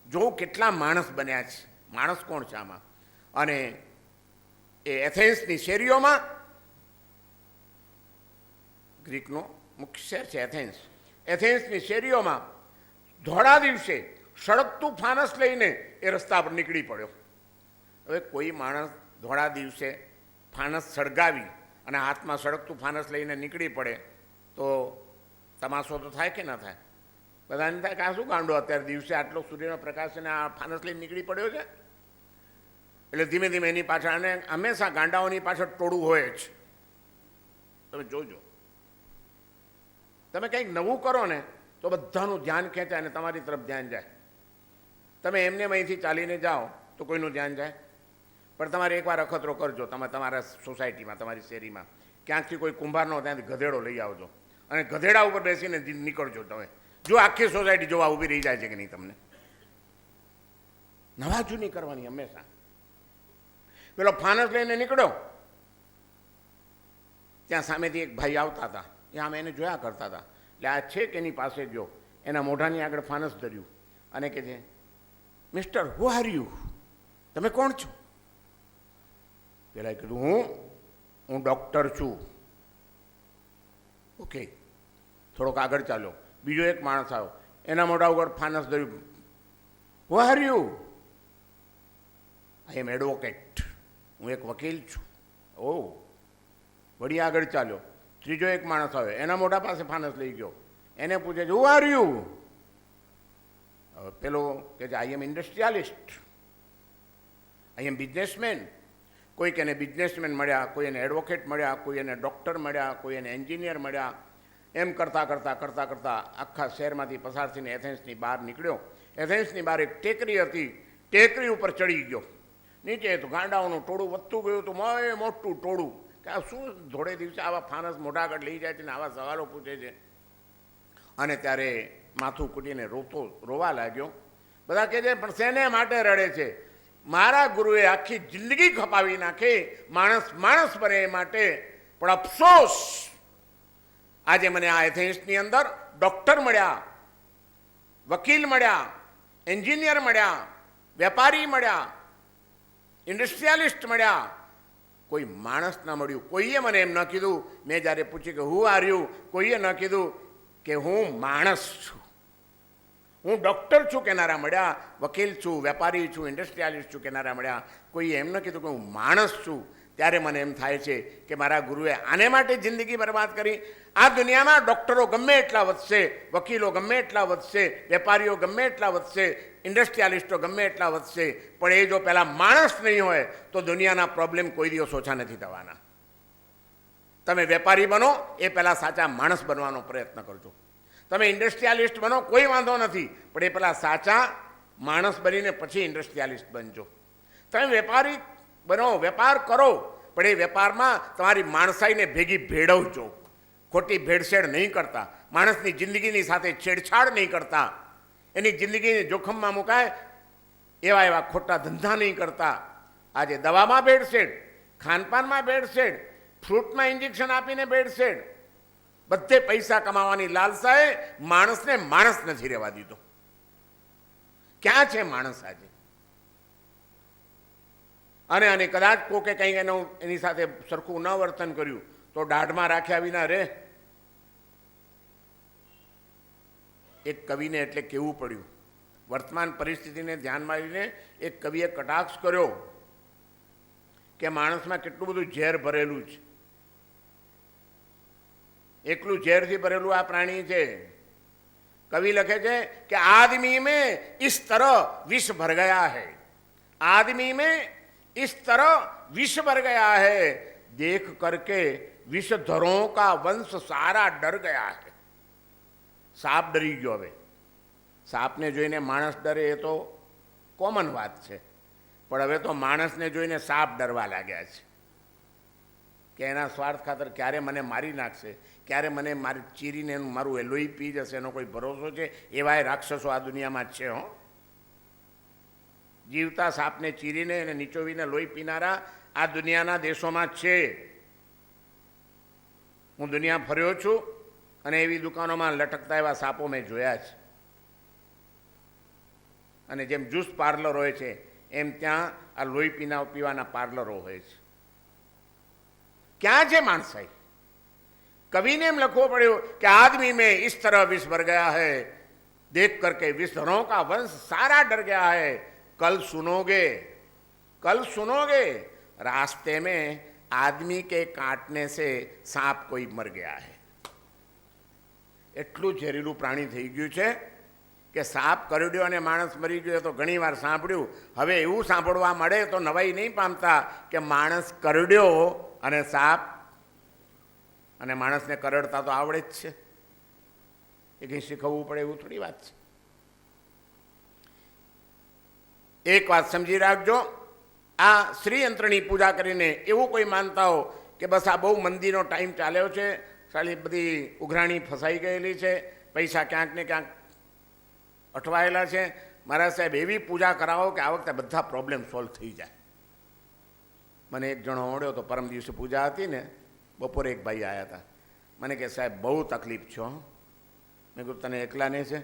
જો કેટલા માણસ બન્યા છે, માણસ કોણ છે આમાં. અને એ એથેન્સની શેરીઓમાં, ગ્રીકનો મુખ્ય શહેર છે એથેન્સ, એથેન્સની શેરીઓમાં ધોળા દિવસે સળગતું ફાનસ લઈને એ રસ્તા પર નીકળી પડ્યો. હવે કોઈ માણસ ધોળા દિવસે ફાનસ સળગાવી અને હાથમાં સળગતું ફાનસ લઈને નીકળી પડે તો તમાશો તો થાય કે ના થાય? બધાને થાય કે આ શું ગાંડો અત્યારે દિવસે આટલો સૂર્યનો પ્રકાશ અને આ ફાનસ લઈને નીકળી પડ્યો છે. એટલે ધીમે ધીમે એની પાછળ, અને હંમેશા ગાંડાઓની પાછળ ટોળું હોય જ. તમે જોજો, તમે કંઈક નવું કરો ને તો બધાનું ધ્યાન ખેંચાય અને તમારી તરફ ધ્યાન જાય. તમે એમને અહીંથી ચાલીને જાઓ તો કોઈનું ધ્યાન જાય, પણ તમારે એકવાર અખતરો કરજો. તમે તમારા સોસાયટીમાં, તમારી શેરીમાં ક્યાંકથી કોઈ કુંભારનો ત્યાંથી ગધેડો લઈ આવજો અને ગધેડા ઉપર બેસીને નીકળજો. તમે જો આખી સોસાયટી જોવા ઊભી રહી જાય છે કે નહીં. તમને નવા જૂની કરવાની હંમેશા. પેલો ફાનસ લઈને નીકળ્યો, ત્યાં સામેથી એક ભાઈ આવતા હતા, એ આમ એને જોયા કરતા હતા. એટલે આ છે કે એની પાસે ગયો, એના મોઢાની આગળ ફાનસ ધર્યું અને કે છે, મિસ્ટર હુ આર યુ? તમે કોણ છો? પેલા કીધું, હું ડૉક્ટર છું. ઓકે, થોડોક આગળ ચાલ્યો. બીજો એક માણસ આવ્યો, એના મોઢા ઉપર ફાનસ ધર્યું, who are you? I am advocate, હું એક વકીલ છું. ઓહ. વળી આગળ ચાલ્યો. ત્રીજો એક માણસ આવ્યો, એના મોઢા પાસે ફાનસ લઈ ગયો. એને પૂછે છે, હુ આર યુ? પેલો કે છે, આઈ એમ ઇન્ડસ્ટ્રીયાલિસ્ટ, આઈ એમ બિઝનેસમેન. કોઈક એને બિઝનેસમેન મળ્યા, કોઈ એને એડવોકેટ મળ્યા, કોઈ એને ડૉક્ટર મળ્યા, કોઈ એને એન્જિનિયર મળ્યા. એમ કરતાં કરતાં કરતાં કરતાં આખા શહેરમાંથી પસાર થઈને એથેન્સની બહાર નીકળ્યો. એથેન્સની બહાર એક ટેકરી હતી, ટેકરી ઉપર ચડી ગયો. નીચે તો ગાંડાઓનું ટોળું વધતું ગયું હતું, મોટું ટોળું. કે આ શું ધોળે દિવસે આવા ફાનસ મોઢા આગળ લઈ જાય છે ને આવા સવાલો પૂછે છે. અને ત્યારે માથું કૂટીને રોવા લાગ્યો. બધા કહે છે, પણ શેને માટે રડે છે? મારા ગુરુએ આખી જિંદગી ખપાવી નાખી માણસ માણસ બને એ માટે, પણ અફસોસ આજે મને આ એથેન્સની અંદર ડૉક્ટર મળ્યા, વકીલ મળ્યા, એન્જિનિયર મળ્યા, વેપારી મળ્યા, ઇન્ડસ્ટ્રીયાલિસ્ટ મળ્યા, કોઈ માણસ ન મળ્યું. કોઈએ મને એમ ન કીધું, મેં જ્યારે પૂછ્યું કે હુ આર યુ, કોઈએ ન કીધું કે હું માણસ છું, હું ડૉક્ટર છું કહેનારા મળ્યા, વકીલ છું, વેપારી છું, ઇન્ડસ્ટ્રીયાલિસ્ટ છું કહેનારા મળ્યા. કોઈએ એમ ન કીધું કે હું માણસ છું. ત્યારે મને એમ થાય છે કે મારા ગુરુએ આને માટે જિંદગી બરબાદ કરી. આ દુનિયામાં ડૉક્ટરો ગમે એટલા વધશે, વકીલો ગમે એટલા વધશે, વેપારીઓ ગમે એટલા વધશે, ઇન્ડસ્ટ્રીયાલિસ્ટો ગમે એટલા વધશે, પણ એ જો પહેલાં માણસ નહીં હોય તો દુનિયાના પ્રોબ્લેમ કોઈ દિવસ ઓછા નથી થવાના. તમે વેપારી બનો એ પહેલાં સાચા માણસ બનવાનો પ્રયત્ન કરજો. તમે ઇન્ડસ્ટ્રીયાલિસ્ટ બનો કોઈ વાંધો નથી, પણ એ પહેલાં સાચા માણસ બનીને પછી ઇન્ડસ્ટ્રીયાલિસ્ટ બનજો. તમે વેપારી બનો, વેપાર કરો, પણ એ વેપારમાં તમારી માણસાઈને ભેગી ભેળવજો. ખોટી ભેળસેળ નહીં કરતા, માણસની જિંદગીની સાથે છેડછાડ નહીં કરતા, એની જિંદગીને જોખમમાં મુકાય એવા ખોટા ધંધા નહીં કરતા. આજે દવામાં ભેળસેળ, ખાનપાનમાં ભેળસેળ, ફ્રૂટમાં ઇન્જેક્શન આપીને ભેળસેળ, બધે પૈસા કમાવાની લાલસાએ માણસને માણસ નથી રહેવા દીધો. ક્યાં છે માણસ આજે? અને કદાચ કોકે કંઈક એની સાથે સરખું ન વર્તન કર્યું તો દાઢમાં રાખ્યા વિના રે. એક કવિને એટલે કહેવું પડ્યું, વર્તમાન પરિસ્થિતિને ધ્યાનમાં લઈને એક કવિએ કટાક્ષ કર્યો કે માણસમાં કેટલું બધું ઝેર ભરેલું છે. એકલું ઝેરથી ભરેલું આ પ્રાણી છે. કવિ લખે છે કે આદમી में इस तरह विष भर गया है, आदमी में इस तरह विष भर गया है, देख करके विषधरों का वंश सारा डर गया है. સાપ ડરી ગયો. હવે સાપને જોઈને માણસ ડરે એ તો કોમન વાત છે, પણ હવે તો માણસને જોઈને સાપ ડરવા લાગ્યા છે કે એના સ્વાર્થ ખાતર ક્યારે મને મારી નાખશે, ક્યારે મને મારી ચીરીને મારું એ લોહી પી જશે, એનો કોઈ ભરોસો છે? એવાય રાક્ષસો આ દુનિયામાં જ છે. હો, જીવતા સાપને ચીરીને અને નીચોવીને લોહી પીનારા આ દુનિયાના દેશોમાં જ છે. હું દુનિયા ફર્યો છું અને એવી દુકાનોમાં લટકતા એવા સાપો મેં જોયા છે. અને જેમ જ્યુસ પાર્લર હોય છે એમ ત્યાં આ લોહી પીવાના પાર્લરો હોય છે. ક્યાં છે માણસાઈ? કવિને એમ લખવો પડ્યો કે આદમી में इस तरह विष भर गया है, देख करके विषधरों का वंश सारा डर गया है. कल सुनोगे रास्ते में आदमी के काटने से सांप कोई मर गया है. એટલું ઝેરીલું પ્રાણી થઈ ગયું છે કે સાપ કરડ્યો અને માણસ મરી ગયો તો ઘણી વાર સાંભળ્યું. હવે એવું સાંભળવા મળે તો નવાઈ નહીં પામતા કે માણસ કરડ્યો અને સાપ, અને માણસને કરડતા તો આવડે જ છે, એ કંઈ શીખવવું પડે એવું થોડી વાત છે. એક વાત સમજી રાખજો, આ શ્રીયંત્રની પૂજા કરીને એવું કોઈ માનતા હો કે બસ આ બહુ મંદીનો ટાઈમ ચાલ્યો છે, સાલી બધી ઉઘરાણી ફસાઈ ગયેલી છે, પૈસા ક્યાંક ને ક્યાંક અટવાયેલા છે, મારા સાહેબ એવી પૂજા કરાવો કે આ વખતે બધા પ્રોબ્લેમ સોલ્વ થઈ જાય. મને એક જણો મળ્યો તો પરમ દિવસે પૂજા હતી ને, બપોરે એક ભાઈ આવ્યા હતા. મને કે સાહેબ બહુ તકલીફ છો. મેં કીધું તને એકલાને છે?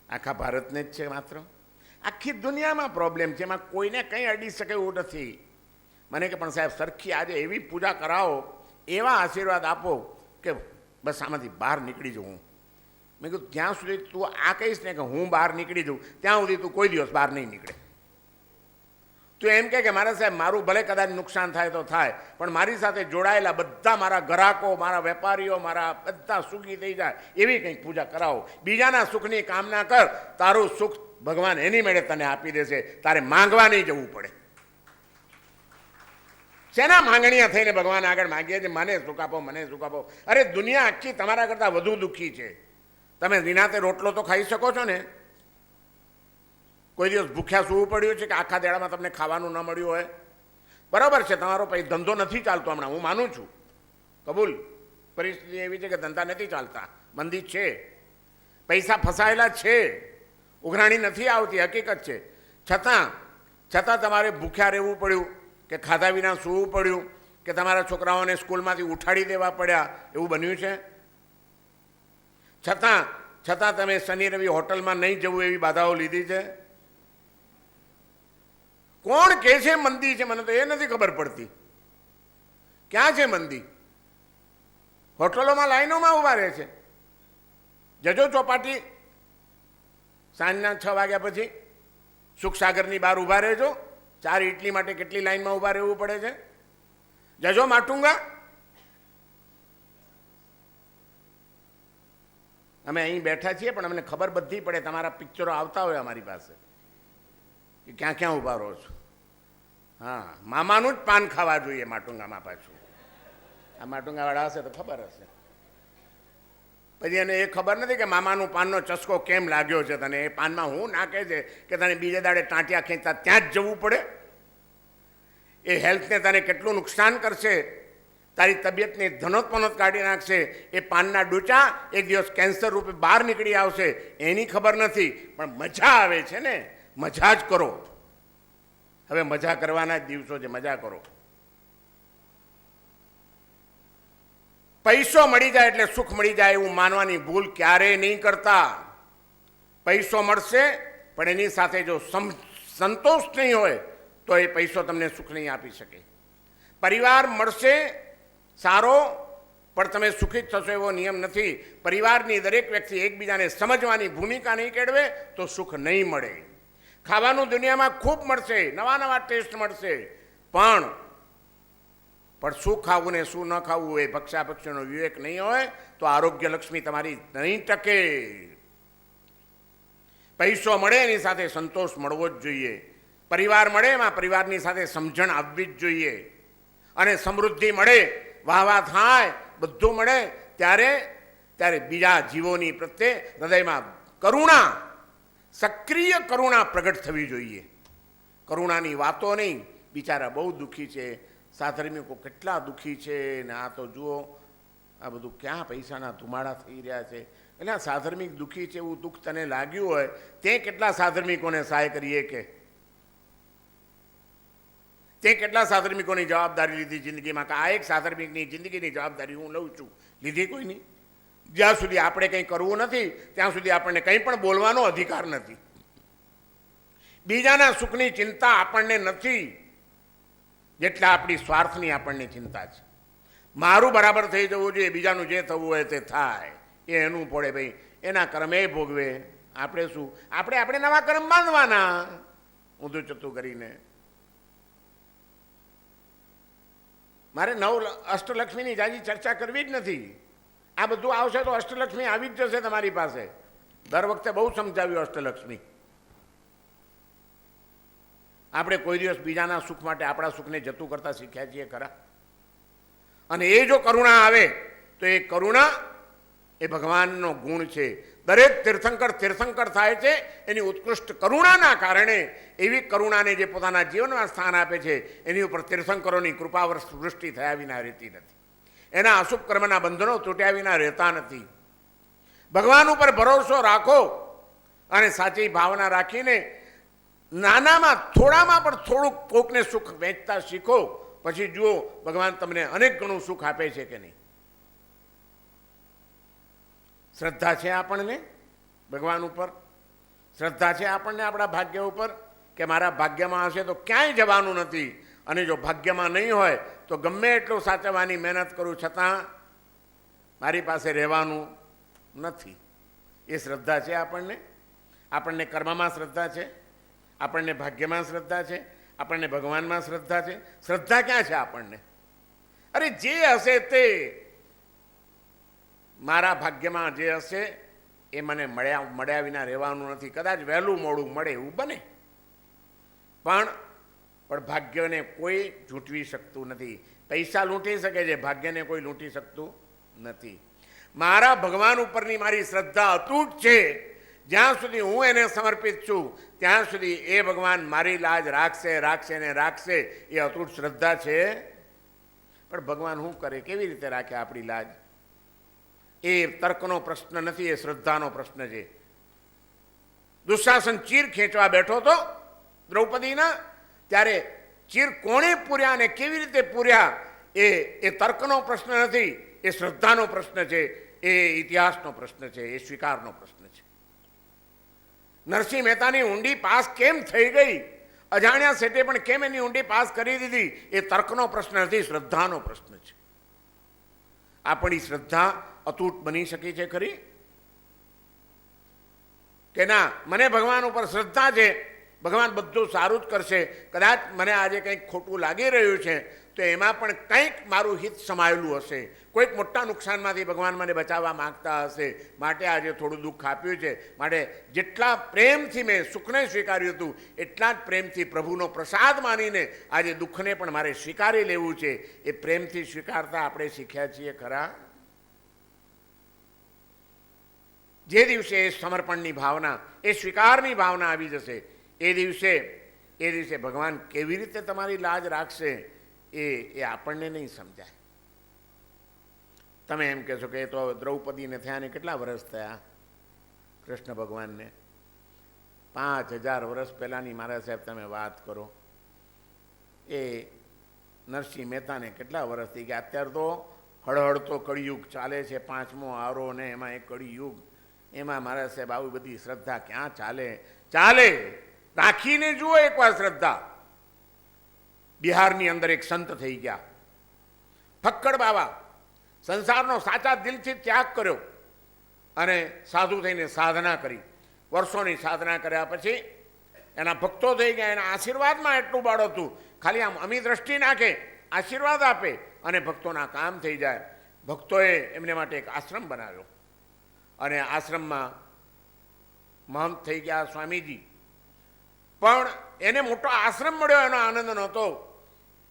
આખા ભારતને જ છે? માત્ર આખી દુનિયામાં પ્રોબ્લેમ છે, એમાં કોઈને કંઈ અડી શકે એવું નથી. મને કે પણ સાહેબ સરખી આજે એવી પૂજા કરાવો, એવા આશીર્વાદ આપો કે બસ આમાંથી બહાર નીકળી જવું. મેં કીધું જ્યાં સુધી તું આ કહીશ ને કે હું બહાર નીકળી જઉં ત્યાં સુધી તું કોઈ દિવસ બહાર નહીં નીકળે. તું એમ કે મારા સાહેબ મારું ભલે કદાચ નુકસાન થાય તો થાય, પણ મારી સાથે જોડાયેલા બધા મારા ગ્રાહકો, મારા વેપારીઓ, મારા બધા સુખી થઈ જાય એવી કંઈક પૂજા કરાવો. બીજાના સુખની કામના કર, તારું સુખ ભગવાન એની મેળે તને આપી દેશે, તારે માંગવા નહીં જવું પડે. શેના માંગણીયા થઈને ભગવાન આગળ માગીએ છીએ મને સુખ આપો, મને સુખ આપો? અરે દુનિયા આખી તમારા કરતાં વધુ દુઃખી છે. તમે નિરાંતે રોટલો તો ખાઈ શકો છો ને? કોઈ દિવસ ભૂખ્યા સૂવું પડ્યું છે કે આખા દેડામાં તમને ખાવાનું ન મળ્યું હોય? બરાબર છે, તમારો ધંધો નથી ચાલતો હમણાં, હું માનું છું, કબૂલ. પરિસ્થિતિ એવી છે કે ધંધા નથી ચાલતા, મંદી છે, પૈસા ફસાયેલા છે, ઉઘરાણી નથી આવતી, હકીકત છે. છતાં તમારે ભૂખ્યા રહેવું પડ્યું કે ખાધા વિના સૂવું પડ્યું કે તમારા છોકરાઓને સ્કૂલમાંથી ઉઠાડી દેવા પડ્યા, એવું બન્યું છે? છતાં તમે શનિ રવિ હોટલમાં નહીં જવું એવી બાધાઓ લીધી છે. કોણ કે છે મંદી છે? મને તો એ નથી ખબર પડતી. ક્યાં છે મંદી? હોટલોમાં લાઈનોમાં ઊભા રહે છે. જજો ચોપાટી સાંજના 6 વાગ્યા પછી સુખસાગરની બહાર ઊભા રહેજો, 4 ઇડલી માટે કેટલી લાઈનમાં ઊભા રહેવું પડે છે. જજો માટુંગા. અમે અહીં બેઠા છીએ પણ અમને ખબર બધી પડે, તમારા પિક્ચરો આવતા હોય અમારી પાસે કે ક્યાં ક્યાં ઊભા રહો છો. હા, મામાનું જ પાન ખાવા જોઈએ માટુંગામાં. પાછું આ માટુંગાવાળા હશે તો ખબર હશે. પછી એને એ ખબર નથી કે મામાનું પાનનો ચસ્કો કેમ લાગ્યો છે તને. એ પાનમાં હું નાખે છે કે તને બીજે દાડે ટાંટિયા ખેંચતા ત્યાં જ જવું પડે. એ હેલ્થને તને કેટલું નુકસાન કરશે, તારી તબિયતને ધનોત્પનોત કાઢી નાખશે. એ પાનના ડૂચા એક દિવસ કેન્સર રૂપે બહાર નીકળી આવશે, એની ખબર નથી. પણ મજા આવે છે ને, મજા જ કરો. હવે મજા કરવાના જ દિવસો છે, મજા કરો. પૈસો મળી જાય એટલે સુખ મળી જાય એવું માનવાની ભૂલ ક્યારેય નહીં કરતા. પૈસો મળશે પણ એની સાથે જો સંતોષ નહીં હોય તો એ પૈસો તમને સુખ નહીં આપી શકે. પરિવાર મળશે સારો પણ તમે સુખી જ થશો એવો નિયમ નથી. પરિવારની દરેક વ્યક્તિ એકબીજાને સમજવાની ભૂમિકા નહીં કેળવે તો સુખ નહીં મળે. ખાવાનું દુનિયામાં ખૂબ મળશે, નવા નવા ટેસ્ટ મળશે, પણ શું ખાવું ને શું ન ખાવું એ ભક્ષાભક્ષીનો વિવેક નહીં હોય તો આરોગ્ય લક્ષ્મી તમારી નહીં ટકે. પૈસો મળે એની સાથે સંતોષ મળવો જ જોઈએ. પરિવાર મળે એમાં પરિવારની સાથે સમજણ આવવી જ જોઈએ. અને સમૃદ્ધિ મળે, વાહ વાહ થાય, બધું મળે ત્યારે બીજા જીવોની પ્રત્યે હૃદયમાં કરુણા, સક્રિય કરુણા પ્રગટ થવી જોઈએ. કરુણાની વાતો નહીં. બિચારા બહુ દુઃખી છે, સાધર્મિકો કેટલા દુઃખી છે ને આ તો જુઓ આ બધું ક્યાં પૈસાના ધુમાડા થઈ રહ્યા છે. એટલે આ સાધર્મિક દુઃખી છે એવું દુઃખ તને લાગ્યું હોય તે કેટલા સાધર્મિકોને સહાય કરીએ કે તે કેટલા સાધર્મિકોની જવાબદારી લીધી જિંદગીમાં કે આ એક સાધર્મિકની જિંદગીની જવાબદારી હું લઉં છું. લીધી કોઈ નહીં. જ્યાં સુધી આપણે કંઈ કરવું નથી ત્યાં સુધી આપણને કંઈ પણ બોલવાનો અધિકાર નથી. બીજાના સુખની ચિંતા આપણને નથી જેટલા આપણી સ્વાર્થની આપણને ચિંતા છે. મારું બરાબર થઈ જવું જોઈએ, બીજાનું જે થવું હોય તે થાય, એ એનું પડે ભાઈ, એના કર્મ એ ભોગવે. આપણે શું, આપણે નવા કર્મ બાંધવાના ઊંધું ચતું કરીને. મારે અષ્ટલક્ષ્મીની જાજી ચર્ચા કરવી જ નથી. આ બધું આવશે તો અષ્ટલક્ષ્મી આવી જ જશે તમારી પાસે. દર વખતે બહુ સમજાવ્યું અષ્ટલક્ષ્મી. આપણે કોઈ દિવસ બીજાના સુખ માટે આપણા સુખને જતું કરતા શીખ્યા છીએ ખરા? અને એ જો કરુણા આવે તો એ કરુણા એ ભગવાનનો ગુણ છે. દરેક તીર્થંકર થાય છે એની ઉત્કૃષ્ટ કરુણાના કારણે. એવી કરુણાને જે પોતાના જીવનમાં સ્થાન આપે છે એની ઉપર તીર્થંકરોની કૃપા વૃષ્ટિ થયા વિના રહેતી નથી. એના અશુભ કર્મના બંધનો તૂટ્યા વિના રહેતા નથી. ભગવાન ઉપર ભરોસો રાખો અને સાચી ભાવના રાખીને નાનામાં થોડામાં પણ થોડુંક કોકને સુખ વહેંચતા શીખો. પછી જુઓ ભગવાન તમને અનેક ગણું સુખ આપે છે કે નહીં. શ્રદ્ધા છે આપણને ભગવાન ઉપર, શ્રદ્ધા છે આપણને આપણા ભાગ્ય ઉપર કે મારા ભાગ્યમાં હશે તો ક્યાંય જવાનું નથી. અને જો ભાગ્યમાં નહીં હોય તો ગમે એટલું સાચવવાની મહેનત કરું છતાં મારી પાસે રહેવાનું નથી. એ શ્રદ્ધા છે આપણને. આપણને કર્મમાં શ્રદ્ધા છે, આપણને ભાગ્યમાં શ્રદ્ધા છે, આપણને ભગવાનમાં શ્રદ્ધા છે. શ્રદ્ધા ક્યાં છે આપણને? અરે જે હશે તે, મારા ભાગ્યમાં જે હશે એ મને મળ્યા વિના રહેવાનું નથી. કદાચ વહેલું મોડું મળે એવું બને, પણ ભાગ્યને કોઈ લૂંટવી શકતું નથી. પૈસા લૂંટી શકે છે, ભાગ્યને કોઈ લૂંટી શકતું નથી. મારા ભગવાન ઉપરની મારી શ્રદ્ધા અતૂટ છે. જ્યાં સુધી હું એને સમર્પિત છું ત્યાં સુધી એ ભગવાન મારી લાજ રાખશે ને રાખશે. એ અતૂટ શ્રદ્ધા છે. પણ ભગવાન શું કરે, કેવી રીતે રાખે આપણી લાજ? એ તર્કનો પ્રશ્ન નથી, એ શ્રદ્ધાનો પ્રશ્ન છે. દુશાસન ચીર ખેંચવા બેઠો હતો દ્રૌપદીના, ત્યારે ચીર કોણે પૂર્યા અને કેવી રીતે પૂર્યા એ તર્કનો પ્રશ્ન નથી, એ શ્રદ્ધાનો પ્રશ્ન છે, એ ઇતિહાસનો પ્રશ્ન છે, એ સ્વીકારનો પ્રશ્ન છે. નરસિંહ મહેતાની ઊંડી પાસ કેમ થઈ ગઈ, અજાણ્યા શેઠે પણ કેમ એની ઊંડી પાસ કરી દીધી, એ તર્કનો પ્રશ્ન નથી, શ્રદ્ધાનો પ્રશ્ન છે. આપણી શ્રદ્ધા અતૂટ બની શકી છે ખરી કે ના? મને ભગવાન ઉપર શ્રદ્ધા છે, ભગવાન બધું સારું જ કરશે. કદાચ મને આજે કંઈક ખોટું લાગી રહ્યું છે તો એમાં પણ કંઈક મારું હિત સમાયેલું હશે. કોઈક મોટા નુકસાનમાંથી ભગવાન મને બચાવવા માંગતા હશે, માટે આજે થોડું દુઃખ આપ્યું છે. માટે જેટલા પ્રેમથી મેં સુખને સ્વીકાર્યું હતું એટલા જ પ્રેમથી પ્રભુનો પ્રસાદ માનીને આજે દુઃખને પણ મારે સ્વીકારી લેવું છે. એ પ્રેમથી સ્વીકારતા આપણે શીખ્યા છીએ ખરા? જે દિવસે એ સમર્પણની ભાવના, એ સ્વીકારની ભાવના આવી જશે એ દિવસે ભગવાન કેવી રીતે તમારી લાજ રાખશે એ આપણને નહીં સમજાય. તમે એમ કહેશો કે એ તો દ્રૌપદીને થયાને કેટલા વર્ષ થયા? કૃષ્ણ ભગવાનને 5000 વર્ષ પહેલાંની મારા સાહેબ તમે વાત કરો. એ નરસિંહ મહેતાને કેટલા વર્ષ થઈ ગયા? અત્યારે તો હળહળતો કળિયુગ ચાલે છે, 5મો આરો ને એમાં એક કળિયુગ. એમાં મારા સાહેબ આવી બધી શ્રદ્ધા ક્યાં ચાલે? રાખીને જુઓ એકવાર શ્રદ્ધા. બિહારની અંદર એક સંત થઈ ગયા, ફક્કડ બાબા. સંસારનો સાચા દિલથી ત્યાગ કર્યો અને સાધુ થઈને સાધના કરી. વર્ષોની સાધના કર્યા પછી એના ભક્તો થઈ ગયા. એના આશીર્વાદમાં એટલું બળ હતું, ખાલી આમ અમી દ્રષ્ટિ નાખે, આશીર્વાદ આપે અને ભક્તોના કામ થઈ જાય. ભક્તોએ એમને માટે એક આશ્રમ બનાવ્યો અને આશ્રમમાં મહંત થઈ ગયા સ્વામીજી. પણ એને મોટો આશ્રમ મળ્યો એનો આનંદ નહોતો.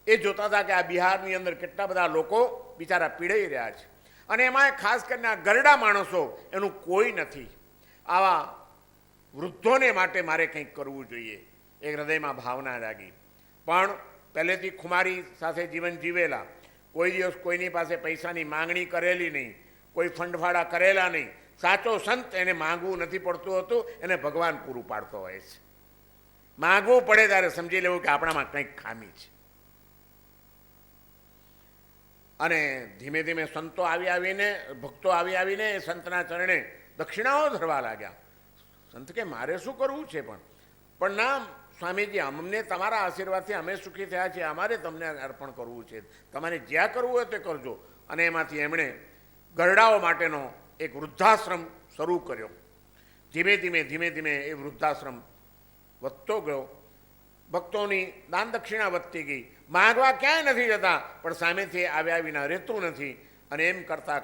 એ જોતા હતા કે આ બિહારની અંદર કેટલા બધા લોકો બિચારા પીડાઈ રહ્યા છે, અને એમાં ખાસ કરીને આ ગરડા માણસો, એનું કોઈ નથી. આવા વૃદ્ધોને માટે મારે કંઈક કરવું જોઈએ. એ હૃદયમાં ભાવના જાગી. પણ પહેલેથી ખુમારી સાથે જીવન જીવેલા, કોઈ દિવસ કોઈની પાસે પૈસાની માંગણી કરેલી નહીં, કોઈ ફંડફાળા કરેલા નહીં. સાચો સંત એને માંગવું નથી પડતું હતું, એને ભગવાન પૂરું પાડતો હોય છે. માંગવું પડે ત્યારે સમજી લેવું કે આપણામાં કંઈક ખામી છે. અને ધીમે ધીમે સંતો ભક્તો આવી આવીને એ સંતના ચરણે દક્ષિણાઓ ધરવા લાગ્યા. સંત કે મારે શું કરવું છે? પણ ના સ્વામીજી, અમને તમારા આશીર્વાદથી અમે સુખી થયા છીએ, અમારે તમને અર્પણ કરવું છે, તમારે જ્યાં કરવું હોય તે કરજો. અને એમાંથી એમણે ગરડાઓ માટેનો એક વૃદ્ધાશ્રમ શરૂ કર્યો. ધીમે ધીમે એ વૃદ્ધાશ્રમ વધતો ગયો. ભક્તોની દાન દક્ષિણા વધતી ગઈ. માંગવા ક્યાંય નથી જતા, પણ સામેથી આવ્યા વિના રહેતું નથી. અને એમ કરતા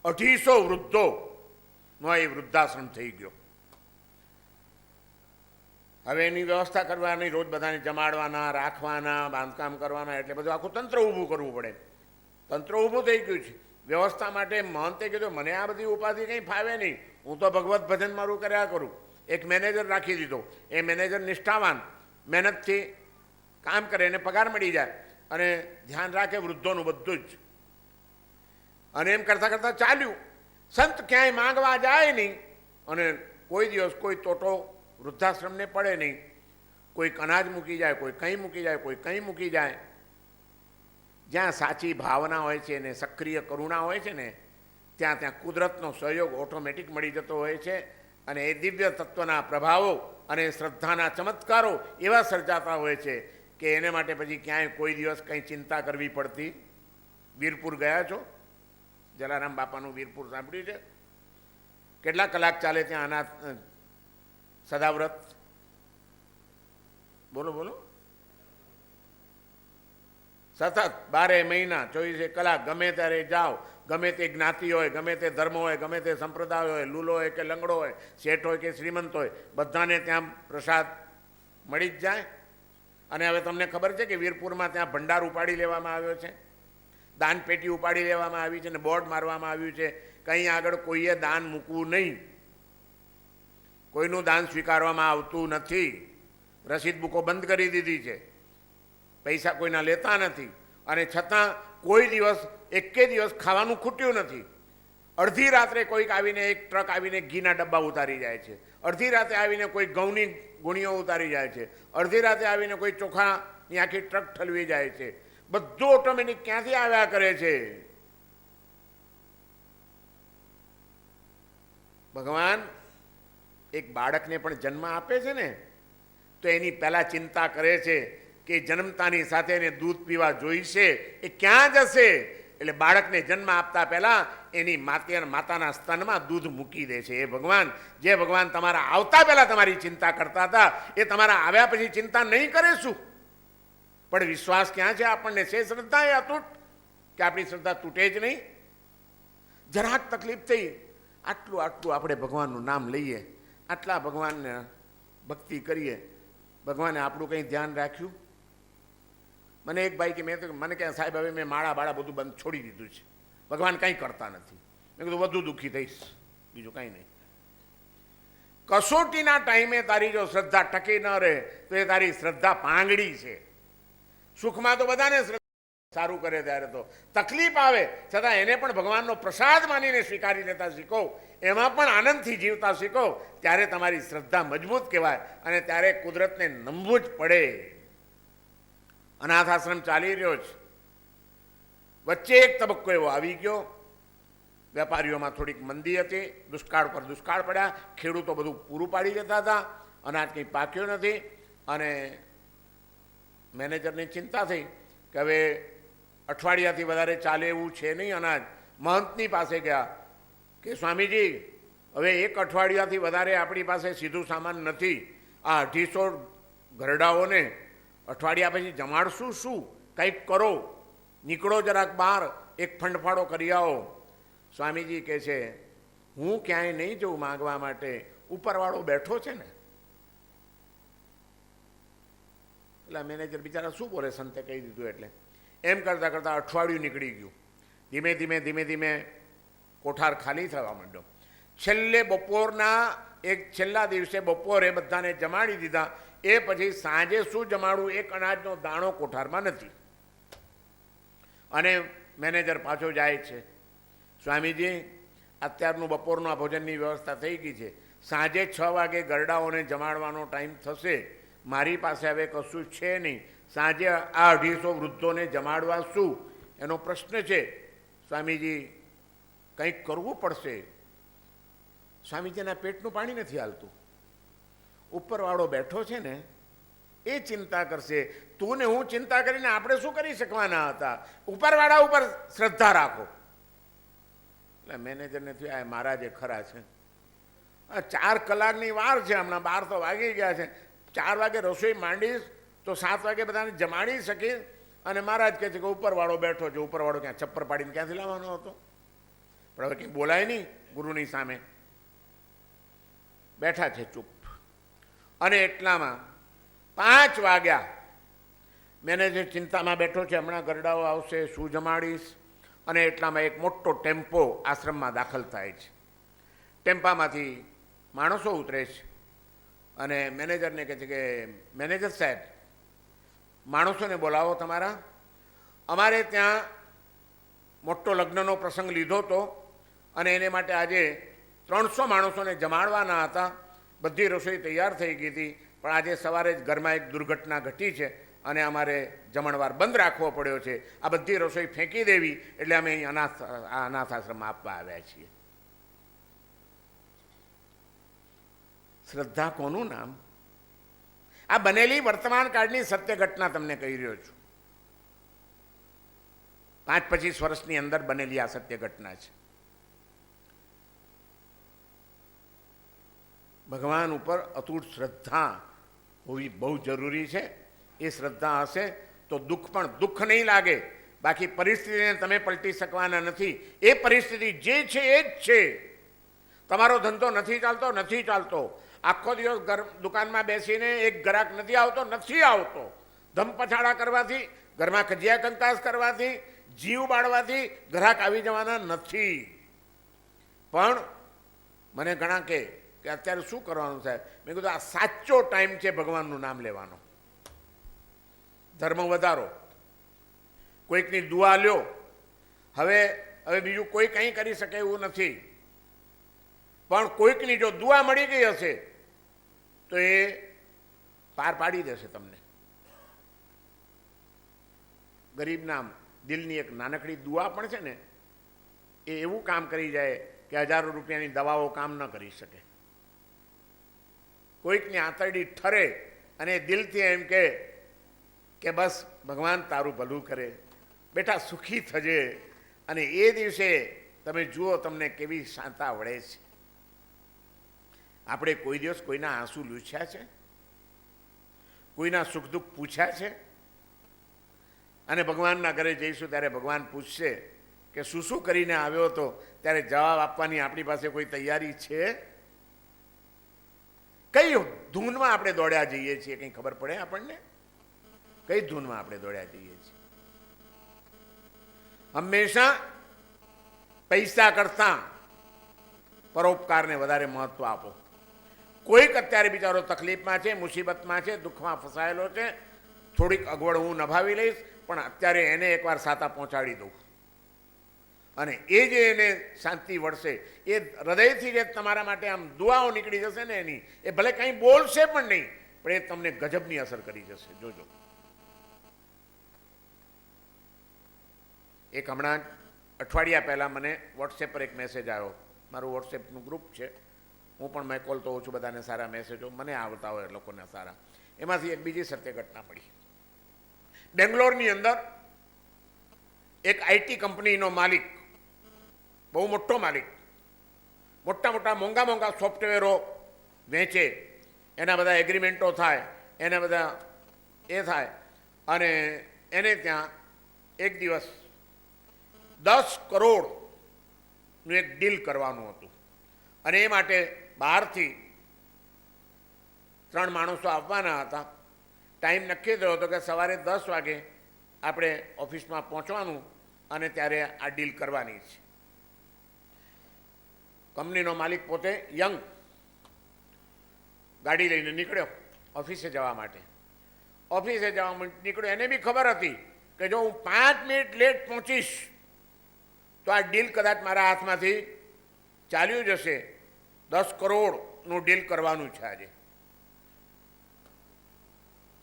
250 વૃદ્ધોનો એ વૃદ્ધાશ્રમ થઈ ગયો. હવે એની વ્યવસ્થા કરવાની, રોજ બધાને જમાડવાના, રાખવાના, બાંધકામ કરવાના, એટલે બધું આખું તંત્ર ઊભું કરવું પડે. તંત્ર ઊભું થઈ ગયું છે. વ્યવસ્થા માટે મહંતે કીધું મને આ બધી ઉપાધિ કંઈ ફાવે નહીં, હું તો ભગવત ભજન મારું કર્યા કરું. એક મેનેજર રાખી દીધો. એ મેનેજર નિષ્ઠાવાન, મહેનતથી કામ કરે, એને પગાર મળી જાય અને ધ્યાન રાખે વૃદ્ધોનું બધું જ. અને એમ કરતાં ચાલ્યું. સંત ક્યાંય માંગવા જાય નહીં, અને કોઈ દિવસ કોઈ તોટો વૃદ્ધાશ્રમને પડે નહીં. કોઈક અનાજ મૂકી જાય, કોઈ કંઈ મૂકી જાય, કોઈ કંઈ મૂકી જાય. જ્યાં સાચી ભાવના હોય છે ને સક્રિય કરુણા હોય છે ને, ત્યાં કુદરતનો સહયોગ ઓટોમેટિક મળી જતો હોય છે. અને એ દિવ્ય તત્વના પ્રભાવો અને શ્રદ્ધાના ચમત્કારો એવા સર્જાતા હોય છે કે એને માટે પછી ક્યાંય કોઈ દિવસ કંઈ ચિંતા કરવી પડતી. વીરપુર ગયા છો? જલારામ બાપાનું વીરપુર સાંભળ્યું છે? કેટલા કલાક ચાલે ત્યાં અનાથ સદાવ્રત? બોલો. સતત 12 મહિના 24 કલાક ગમે ત્યારે જાઓ. ગમે તે જ્ઞાતિ હોય, ગમે તે ધર્મ હોય, ગમે તે સંપ્રદાય હોય, લૂલો હોય કે લંગડો હોય, શેઠ હોય કે શ્રીમંત હોય, બધાને ત્યાં પ્રસાદ મળી જ જાય. અને હવે તમને ખબર છે કે વીરપુરમાં ત્યાં ભંડાર ઉપાડી લેવામાં આવ્યો છે, દાન પેટી ઉપાડી લેવામાં આવી છે, અને બોર્ડ મારવામાં આવ્યું છે કંઈ આગળ કોઈએ દાન મૂકવું નહીં, કોઈનું દાન સ્વીકારવામાં આવતું નથી. રસીદ બુકો બંધ કરી દીધી છે, પૈસા કોઈના લેતા નથી. અને છતાં કોઈ દિવસ એકે દિવસ ખાવાનું ખૂટ્યું નથી. અડધી રાત્રે કોઈક આવીને એક ટ્રક આવીને ઘીના ડબ્બા ઉતારી જાય છે, અડધી રાતે આવીને કોઈ ઘઉંની ગુણીઓ ઉતારી જાય છે, અડધી રાતે આવીને કોઈ ચોખાની આખી ટ્રક ઠલવી જાય છે. બધું ઓટોમેટિક ક્યાંથી આવ્યા કરે છે? ભગવાન એક બાળકને પણ જન્મ આપે છે ને, તો એની પહેલા ચિંતા કરે છે કે જન્મતાની સાથે એને દૂધ પીવા જોઈશે, એ ક્યાં જશે? એટલે બાળકને જન્મ આપતા પહેલા એની માતાના સ્તનમાં દૂધ મૂકી દે છે. એ ભગવાન, જે ભગવાન તમારા આવતા પહેલા તમારી ચિંતા કરતા હતા, એ તમારા આવ્યા પછી ચિંતા નહીં કરે શું? પણ વિશ્વાસ ક્યાં છે આપણને? છે શ્રદ્ધા એ અતૂટ કે આપણી શ્રદ્ધા તૂટે જ નહીં? જરાક તકલીફ થઈ, આટલું આપણે ભગવાનનું નામ લઈએ, આટલા ભગવાનને ભક્તિ કરીએ, ભગવાને આપણું કંઈ ધ્યાન રાખ્યું? મને એક ભાઈ કે મને કહે સાહેબ હવે મેં માળા બધું બંધ છોડી દીધું છે, ભગવાન કંઈ કરતા નથી. મેં કીધું વધુ દુઃખી થઈશ, બીજું કંઈ નહીં. કસોટીના ટાઈમે તારી જો શ્રદ્ધા ટકી ન રહે તો એ તારી શ્રદ્ધા પાંગડી છે. સુખમાં તો બધાને સારું કરે ત્યારે તો, તકલીફ આવે છતાં એને પણ ભગવાનનો પ્રસાદ માનીને સ્વીકારી લેતા શીખો, એમાં પણ આનંદથી જીવતા શીખો, ત્યારે તમારી શ્રદ્ધા મજબૂત કહેવાય. અને ત્યારે કુદરતને નમવું જ પડે. અનાથ આશ્રમ ચાલી રહ્યો છે. વચ્ચે એક તબક્કો એવો આવી ગયો, વેપારીઓમાં થોડીક મંદી હતી, દુષ્કાળ પર દુષ્કાળ પડ્યા, ખેડૂતો બધું પૂરું પાડી જતા હતા, અનાજ કંઈ પાક્યો નથી. અને મેનેજરને ચિંતા થઈ કે હવે અઠવાડિયાથી વધારે ચાલે એવું છે નહીં અનાજ. મહંતની પાસે ગયા કે સ્વામીજી હવે એક અઠવાડિયાથી વધારે આપણી પાસે સીધું સામાન નથી, આ 250 ઘરડાઓને અઠવાડિયા પછી જમાડશું શું? કંઈક કરો, નીકળો જરાક બહાર, એક ફંડફાળો કરી આવો. સ્વામીજી કહે છે હું ક્યાંય નહીં જઉં માંગવા માટે, ઉપરવાળો બેઠો છે ને, એટલે મેનેજર બિચારા શું બોલે, સંતે કહી દીધું એટલે એમ કરતાં કરતાં અઠવાડિયું નીકળી ગયું. ધીમે ધીમે કોઠાર ખાલી થવા માંડ્યો. છેલ્લે બપોરના છેલ્લા દિવસે બપોરે બધાને જમાડી દીધા. એ પછી સાંજે શું જમાડવું, એક અનાજનો દાણો કોઠારમાં નથી. અને મેનેજર પાછો જાય છે, સ્વામીજી અત્યારનું બપોરના ભોજનની વ્યવસ્થા થઈ ગઈ છે, સાંજે 6 વાગે ગરડાઓને જમાડવાનો ટાઈમ થશે, મારી પાસે હવે કશું છે નહીં, સાંજે આ 250 વૃદ્ધોને જમાડવા શું એનો પ્રશ્ન છે, સ્વામીજી કંઈક કરવું પડશે. સ્વામીજીના પેટનું પાણી નથી હાલતું. ઉપરવાળો બેઠો છે ને એ ચિંતા કરશે, તું ને હું ચિંતા કરીને આપણે શું કરી શકવાના હતા, ઉપરવાળા ઉપર શ્રદ્ધા રાખો. એટલે મેનેજરને થયું આ મહારાજ ખરા છે, 4 કલાકની વાર છે, હમણાં 12 તો વાગી ગયા છે, 4 વાગે રસોઈ માંડીશ તો 7 વાગે બધાને જમાડી શકીશ. અને મહારાજ કહે છે કે ઉપરવાળો બેઠો છે, ઉપરવાળો ક્યાં છપ્પર પાડીને ક્યાંથી લાવવાનો હતો. પણ હવે કંઈ બોલાય નહીં ગુરુની સામે, બેઠા છે ચૂપ. અને એટલામાં 5 વાગ્યા. મેનેજર ચિંતામાં બેઠો છે, હમણાં ગરડાઓ આવશે, શું જમાડીશ. અને એટલામાં એક મોટો ટેમ્પો આશ્રમમાં દાખલ થાય છે. ટેમ્પામાંથી માણસો ઉતરે છે અને મેનેજરને કહે છે કે મેનેજર સાહેબ, માણસોને બોલાવો તમારા, અમારે ત્યાં મોટો લગ્નનો પ્રસંગ લીધો હતો અને એને માટે આજે 300 માણસોને જમાડવાના હતા. બધી રસોઈ તૈયાર થઈ ગઈ હતી, પણ આજે સવારે જ ઘરમાં એક દુર્ઘટના ઘટી છે અને અમારે જમણવાર બંધ રાખવો પડ્યો છે. આ બધી રસોઈ ફેંકી દેવી એટલે અમે અહીં અનાથ આશ્રમમાં આપવા આવ્યા છીએ. શ્રદ્ધા કોનું નામ? આ બનેલી વર્તમાન કાળની સત્ય ઘટના તમને કહી રહ્યો છું. 5-25 વર્ષની અંદર બનેલી આ સત્ય ઘટના છે. ભગવાન ઉપર અતૂટ શ્રદ્ધા હોવી બહુ જરૂરી છે. એ શ્રદ્ધા હશે તો દુઃખ નહીં લાગે. બાકી પરિસ્થિતિને તમે પલટી શકવાના નથી. એ પરિસ્થિતિ જે છે એ જ છે. તમારો ધંધો નથી ચાલતો, આખો દિવસ દુકાનમાં બેસીને એક ગ્રાહક નથી આવતો, ધમપછાડા કરવાથી, ઘરમાં કજિયા કંકાસ કરવાથી, જીવ બાળવાથી ગ્રાહક આવી જવાના નથી. પણ મને ઘણા કે અત્યારે શું કરવાનું સાહેબ? મેં કીધું આ સાચો ટાઈમ છે ભગવાનનું નામ લેવાનો. ધર્મ વધારો, કોઈકની દુઆ લ્યો. હવે બીજું કોઈ કંઈ કરી શકે એવું નથી, પણ કોઈકની જો દુઆ મળી ગઈ હશે તો એ પાર પાડી દેશે તમને. ગરીબના દિલની એક નાનકડી દુઆ પણ છે ને, એ એવું કામ કરી જાય કે હજારો રૂપિયાની દવાઓ કામ ન કરી શકે. કોઈકની આંતરડી ઠરે અને દિલથી એમ કે બસ ભગવાન તારું ભલું કરે, બેટા સુખી થજે, અને એ દિવસે તમે જુઓ તમને કેવી શાંતા વળે છે. આપણે કોઈ દિવસ કોઈના આંસુ લૂછ્યા છે? કોઈના સુખ દુઃખ પૂછ્યા છે? અને ભગવાનના ઘરે જઈશું ત્યારે ભગવાન પૂછશે કે શું કરીને આવ્યો હતો, ત્યારે જવાબ આપવાની આપણી પાસે કોઈ તૈયારી છે? કઈ ધૂનમાં આપણે દોડ્યા જઈએ છીએ? કંઈ ખબર પડે આપણને? કઈ ધૂનમાં આપણે દોડ્યા જઈએ છીએ? હંમેશા પૈસા કરતાં પરોપકારને વધારે મહત્વ આપો. કોઈક અત્યારે બિચારો તકલીફમાં છે, મુસીબતમાં છે, દુઃખમાં ફસાયેલો છે, થોડીક અગવડ હું નભાવી લઈશ, પણ અત્યારે એને એકવાર સાતા પહોંચાડી દઉં. અને એ જે એને શાંતિ વળશે, એ હૃદયથી જે તમારા માટે આમ દુઆઓ નીકળી જશે ને એની, એ ભલે કંઈ બોલશે પણ નહીં, પણ એ તમને ગજબની અસર કરી જશે. જોજો. એક હમણાં અઠવાડિયા પહેલાં મને વોટ્સએપ પર એક મેસેજ આવ્યો. મારું વોટ્સએપનું ગ્રુપ છે, હું પણ મેં કોલ તો હોઉં છું, બધાને સારા મેસેજો મને આવતા હોય લોકોને સારા. એમાંથી એક બીજી સત્ય ઘટના પડી. બેંગ્લોરની અંદર એક આઈટી કંપનીનો માલિક, બહુ મોટો માલિક, મોટા મોંઘા સોફ્ટવેરો વેચે, એના બધા એગ્રીમેન્ટો થાય, એના બધા એ થાય, અને એને ત્યાં એક દિવસ 10 કરોડનું એક ડીલ કરવાનું હતું. અને એ માટે બહારથી 3 માણસો આવવાના હતા. ટાઈમ નક્કી થયો હતો કે સવારે 10 વાગે આપણે ઓફિસમાં પહોંચવાનું અને ત્યારે આ ડીલ કરવાની છે. કંપનીનો માલિક પોતે યંગ ગાડી લઈને નીકળ્યો ઓફિસે જવા માટે. ઓફિસે જવા નીકળ્યો, એને બી ખબર હતી કે જો હું 5 મિનિટ લેટ પહોંચીશ તો આ ડીલ કદાચ મારા હાથમાંથી ચાલ્યું જશે. 10 કરોડનું ડીલ કરવાનું છે આજે.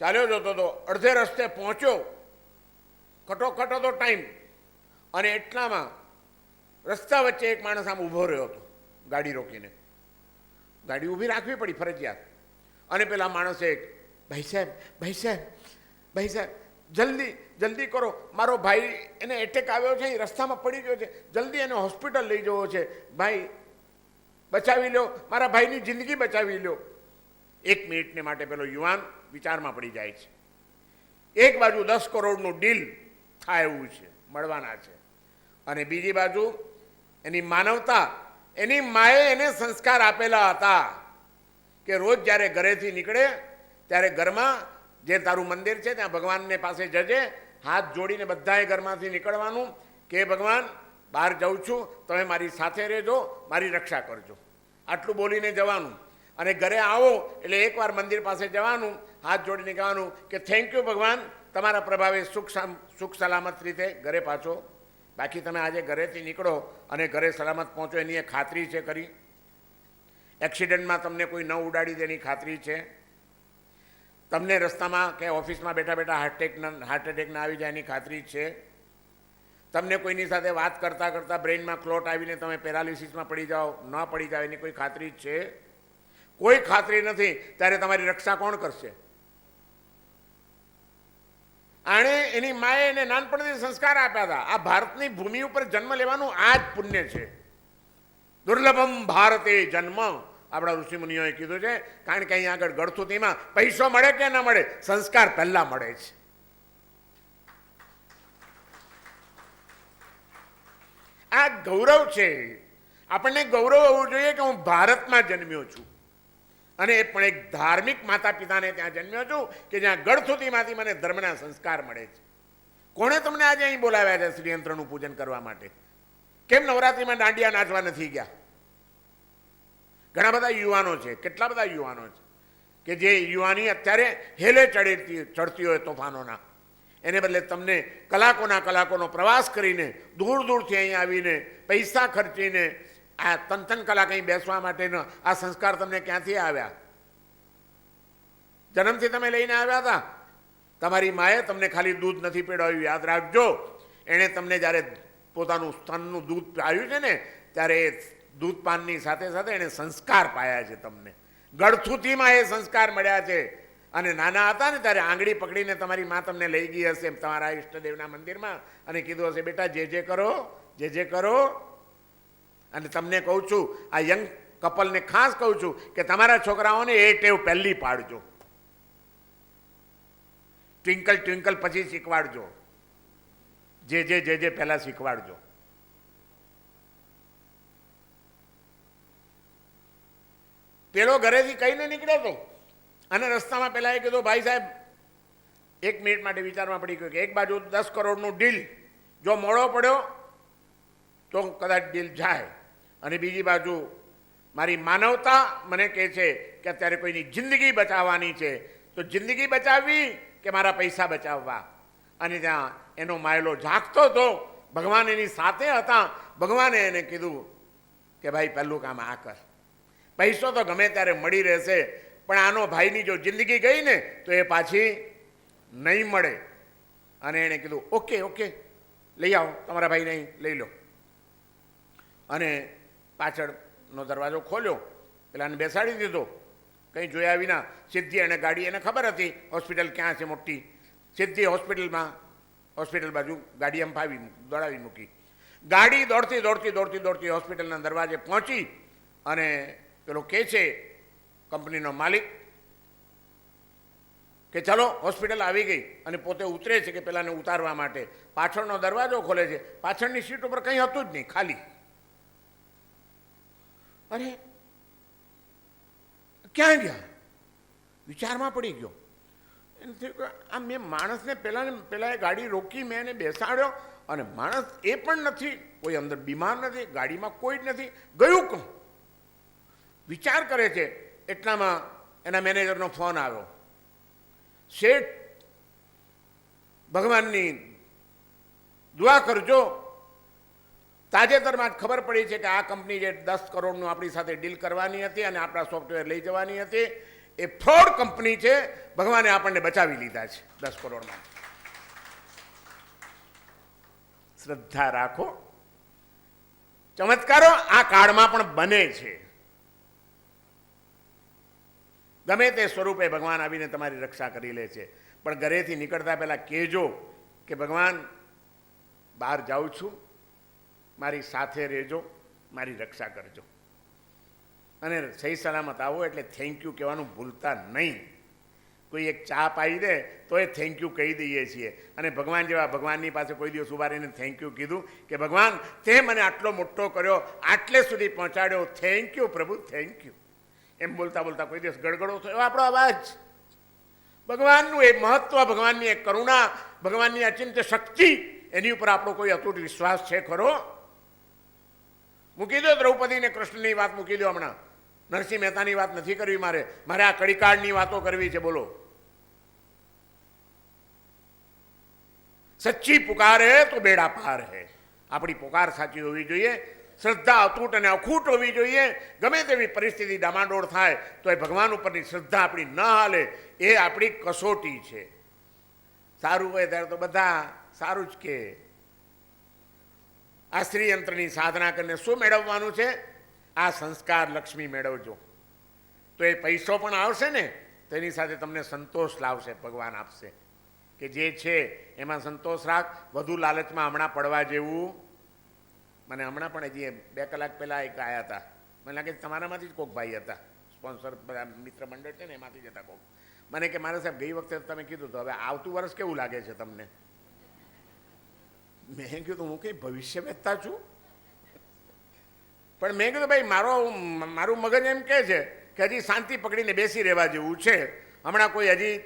ચાલ્યો જતો તો અડધે રસ્તે પહોંચ્યો, ખટોખટ હતો ટાઈમ, અને એટલામાં રસ્તા વચ્ચે એક માણસ આમ ઊભો રહ્યો હતો ગાડી રોકીને. ગાડી ઊભી રાખવી પડી ફરજિયાત. અને પેલા માણસે, ભાઈ સાહેબ ભાઈ સાહેબ ભાઈ સાહેબ જલ્દી જલ્દી કરો, મારો ભાઈ એને એટેક આવ્યો છે, એ રસ્તામાં પડી ગયો છે, જલ્દી એને હોસ્પિટલ લઈ જવો છે, ભાઈ બચાવી લો, મારા ભાઈની જિંદગી બચાવી લો. 1 મિનિટને માટે પેલો યુવાન વિચારમાં પડી જાય છે. એક બાજુ 10 કરોડનું ડીલ થાય એવું છે, મળવાના છે, અને બીજી બાજુ એની માનવતા, એની માએ એને સંસ્કાર આપેલા હતા કે રોજ જ્યારે ઘરેથી નીકળે ત્યારે ઘરમાં જે તારું મંદિર છે ત્યાં ભગવાનને પાસે જજે, હાથ જોડીને બધાએ ઘરમાંથી નીકળવાનું કે ભગવાન બહાર જાઉં છું, તમે મારી સાથે રહેજો, મારી રક્ષા કરજો, આટલું બોલીને જવાનું. અને ઘરે આવો એટલે એકવાર મંદિર પાસે જવાનું, હાથ જોડીને કહેવાનું કે થેન્ક યુ ભગવાન, તમારા પ્રભાવે સુખ સલામત રીતે ઘરે પાછો. બાકી તમે આજે ઘરેથી નીકળો અને ઘરે સલામત પહોંચો એની એ ખાતરી છે ખરી? એક્સિડન્ટમાં તમને કોઈ ન ઉડાડી દે એની ખાતરી છે? તમને રસ્તામાં કે ઓફિસમાં બેઠા બેઠા હાર્ટ એટેક ના આવી જાય એની ખાતરી છે? તમને કોઈની સાથે વાત કરતાં કરતાં બ્રેઇનમાં ક્લોટ આવીને તમે પેરાલિસિસમાં પડી જાઓ, ન પડી જાઓ એની કોઈ ખાતરી છે? કોઈ ખાતરી નથી. ત્યારે તમારી રક્ષા કોણ કરશે? આણે એની માએ એને નાનપણથી સંસ્કાર આપ્યા હતા. આ ભારતની ભૂમિ ઉપર જન્મ લેવાનું આ જ પુણ્ય છે. દુર્લભમ ભારતે જન્મ આપણા ઋષિમુનિઓએ કીધું છે. કારણ કે અહીંયા આગળ ગળથુતીમાં પૈસો મળે કે ન મળે, સંસ્કાર પહેલા મળે છે. આ ગૌરવ છે. આપણને ગૌરવ હોવું જોઈએ કે હું ભારતમાં જન્મ્યો છું, અને એ પણ એક ધાર્મિક માતા પિતાને ત્યાં જન્મ્યો છું કે જ્યાં ગળથુતીમાંથી મને ધર્મના સંસ્કાર મળે છે. કોણે તમને આજે અહીં બોલાવ્યા છે શ્રીયંત્રનું પૂજન કરવા માટે? કેમ નવરાત્રિમાં દાંડિયા નાચવા નથી ગયા? ઘણા બધા યુવાનો છે, કેટલા બધા યુવાનો છે કે જે યુવાની અત્યારે હેલે ચડતી હોય તોફાનોના, એને બદલે તમને કલાકોનો પ્રવાસ કરીને દૂર દૂરથી અહીં આવીને પૈસા ખર્ચીને આ 3 કલાક અહીં બેસવા માટેનો આ સંસ્કાર તમને ક્યાંથી આવ્યા? જન્મથી તમે લઈને આવ્યા હતા? તમારી માએ તમને ખાલી દૂધ નથી પીવડાવ્યું, યાદ રાખજો. એણે તમને જ્યારે પોતાનું સ્તનનું દૂધ પાયું છે ને, ત્યારે એ દૂધપાનની સાથે સાથે એણે સંસ્કાર પાયા છે તમને. ગળથુથીમાં એ સંસ્કાર મળ્યા છે. અને નાના હતા ને ત્યારે આંગળી પકડીને તમારી મા તમને લઈ ગઈ હશે તમારા ઈષ્ટદેવના મંદિરમાં અને કીધું હશે, બેટા જે કરો, જે કરો. અને તમને કહું છું, આ યંગ કપલને ખાસ કહું છું કે તમારા છોકરાઓને એ ટેવ પહેલી પાડજો. ટ્વિંકલ ટ્વિંકલ પછી શીખવાડજો, જે પહેલા શીખવાડજો. પેલો ઘરેથી કહીને નીકળ્યો હતો અને રસ્તામાં પેલા એ કીધું, ભાઈ સાહેબ 1 મિનિટ માટે વિચારમાં પડી ગયો કે એક બાજુ 10 કરોડનું ડીલ જો મોડો પડ્યો તો કદાચ ડીલ જાય, અને બીજી બાજુ મારી માનવતા મને કહે છે કે અત્યારે કોઈની જિંદગી બચાવવાની છે, તો જિંદગી બચાવવી કે મારા પૈસા બચાવવા? અને ત્યાં એનો માયલો જાગતો હતો. ભગવાન એની સાથે હતા. ભગવાને એને કીધું કે ભાઈ પહેલું કામ આ કર. પૈસો તો ગમે ત્યારે મળી રહેશે, પણ આનો ભાઈની જો જિંદગી ગઈ ને તો એ પાછી નહીં મળે. અને એણે કીધું ઓકે લઈ આવો, તમારા ભાઈને અહીં લઈ લો. અને પાછળનો દરવાજો ખોલ્યો, પેલાને બેસાડી દીધો કંઈ જોયા વિના. સીધી એને ગાડી, એને ખબર હતી હોસ્પિટલ ક્યાં છે મોટી, સીધી હોસ્પિટલ બાજુ ગાડી એમ દોડાવી મૂકી. ગાડી દોડતી હોસ્પિટલના દરવાજે પહોંચી અને પેલો કહે છે કંપનીનો માલિક કે ચલો હોસ્પિટલ આવી ગઈ, અને પોતે ઉતરે છે કે પેલાને ઉતારવા માટે. પાછળનો દરવાજો ખોલે છે, પાછળની સીટ ઉપર કંઈ હતું જ નહીં, ખાલી. અરે ક્યાં ગયા? વિચારમાં પડી ગયો. એનાથી આ મેં માણસને પહેલાં એ ગાડી રોકી, મેં એને બેસાડ્યો અને માણસ એ પણ નથી, કોઈ અંદર બીમાર નથી, ગાડીમાં કોઈ જ નથી, ગયું કોણ? વિચાર કરે છે. એટલામાં એના મેનેજરનો ફોન આવ્યો, શેઠ ભગવાનની દુઆ કરજો, તાજેતરમાં જ ખબર પડી છે કે આ કંપની જે 10 કરોડનું આપણી સાથે ડીલ કરવાની હતી અને આપણા સોફ્ટવેર લઈ જવાની હતી એ ફ્રોડ કંપની છે, ભગવાને આપણને બચાવી લીધા છે 10 કરોડમાં. શ્રદ્ધા રાખો. ચમત્કારો આ કાળમાં પણ બને છે. ગમે તે સ્વરૂપે ભગવાન આવીને તમારી રક્ષા કરી લે છે. પણ ઘરેથી નીકળતા પહેલા કહેજો કે ભગવાન બહાર જાઉં છું, મારી સાથે રહેજો, મારી રક્ષા કરજો. અને સહી સલામત આવો એટલે થેન્ક યુ કહેવાનું ભૂલતા નહીં. કોઈ એક ચા પાઈ દે તો એ થેન્ક યુ કહી દઈએ છીએ. અને ભગવાન જેવા ભગવાનની પાસે કોઈ દિવસ ઉભા રહીને થેન્ક યુ કીધું કે ભગવાન તે મને આટલો મોટો કર્યો, આટલે સુધી પહોંચાડ્યો, થેન્ક યુ પ્રભુ, થેન્ક યુ. એમ બોલતા બોલતા કોઈ દિવસ ગડગડો થયો આપણો અવાજ? ભગવાનનું એ મહત્વ, ભગવાનની એ કરુણા, ભગવાનની અચિંત્ય શક્તિ, એની ઉપર આપણો કોઈ અતૂટ વિશ્વાસ છે ખરો? મૂકી દો દ્રૌપદી ને કૃષ્ણની વાત મૂકી દો. હમણાં નરસિંહ મહેતાની વાત નથી કરવી મારે આ કડીકાળની વાતો કરવી છે. બોલો, સચ્ચી પુકાર હે તો બેડા પાર હે. આપણી પુકાર સાચી હોવી જોઈએ, શ્રદ્ધા અતૂટ અને અખૂટ હોવી જોઈએ. ગમે તેવી પરિસ્થિતિ ડામાડોળ થાય તો એ ભગવાન ઉપરની શ્રદ્ધા આપણી ન હાલે, એ આપણી કસોટી છે. સારું હોય ત્યારે તો બધા સારું જ કે. આ શ્રીયંત્રની સાધના કરીને શું મેળવવાનું છે? આ સંસ્કાર લક્ષ્મી મેળવજો તો એ પૈસો પણ આવશે ને, તેની સાથે તમને સંતોષ લાવશે, ભગવાન આપશે. કે જે છે એમાં સંતોષ રાખ. વધુ લાલચમાં હમણાં પડવા જેવું. મને હમણાં પણ હજી 2 કલાક પહેલાં એક આવ્યા હતા, મને લાગે તમારામાંથી જ કોઈક ભાઈ હતા, સ્પોન્સર બધા મિત્ર મંડળ છે ને એમાંથી જ હતા કોઈક. મને કે મારે સાહેબ ગઈ વખતે તમે કીધું તો હવે આવતું વર્ષ કેવું લાગે છે તમને? મેં કીધું હું કંઈ ભવિષ્ય વેચતા છું? પણ મેં કીધું ભાઈ મારું મગજ એમ કહે છે કે હજી શાંતિ પકડીને બેસી રહેવા જેવું છે. હમણાં કોઈ હજી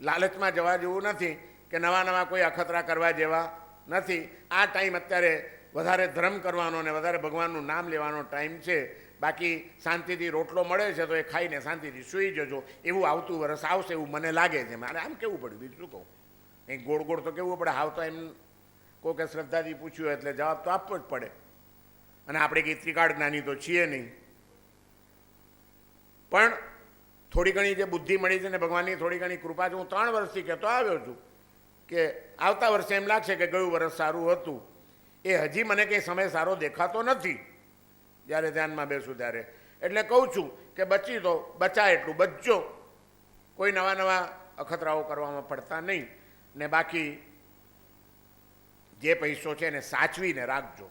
લાલચમાં જવા જેવું નથી કે નવા કોઈ અખતરા કરવા જેવા નથી. આ ટાઈમ અત્યારે વધારે ધર્મ કરવાનો અને વધારે ભગવાનનું નામ લેવાનો ટાઈમ છે. બાકી શાંતિથી રોટલો મળે છે તો એ ખાઈને શાંતિથી સૂઈ જજો. એવું આવતું વરસ આવશે એવું મને લાગે છે. મારે આમ કેવું પડ્યું, બીજું શું કહું? કંઈક ગોળ ગોળ તો કેવું પડે. હાવ તો એમ કોઈકે શ્રદ્ધાથી પૂછ્યું એટલે જવાબ તો આપવો જ પડે. અને આપણે કંઈ ત્રિકાળ જ્ઞાની તો છીએ નહીં, પણ થોડી ઘણી જે બુદ્ધિ મળી છે ને ભગવાનની થોડી ઘણી કૃપા છે. હું 3 વર્ષથી કહેતો આવ્યો છું કે આવતા વર્ષે એમ લાગશે કે ગયું વર્ષ સારું હતું. એ હજી મને કંઈ સમય સારો દેખાતો નથી જ્યારે ધ્યાનમાં બેસું ત્યારે. એટલે કહું છું કે બચી તો બચાય એટલું બચજો, કોઈ નવા અખતરાઓ કરવામાં પડતા નહીં. ને બાકી જે પૈસો છે એને સાચવીને રાખજો,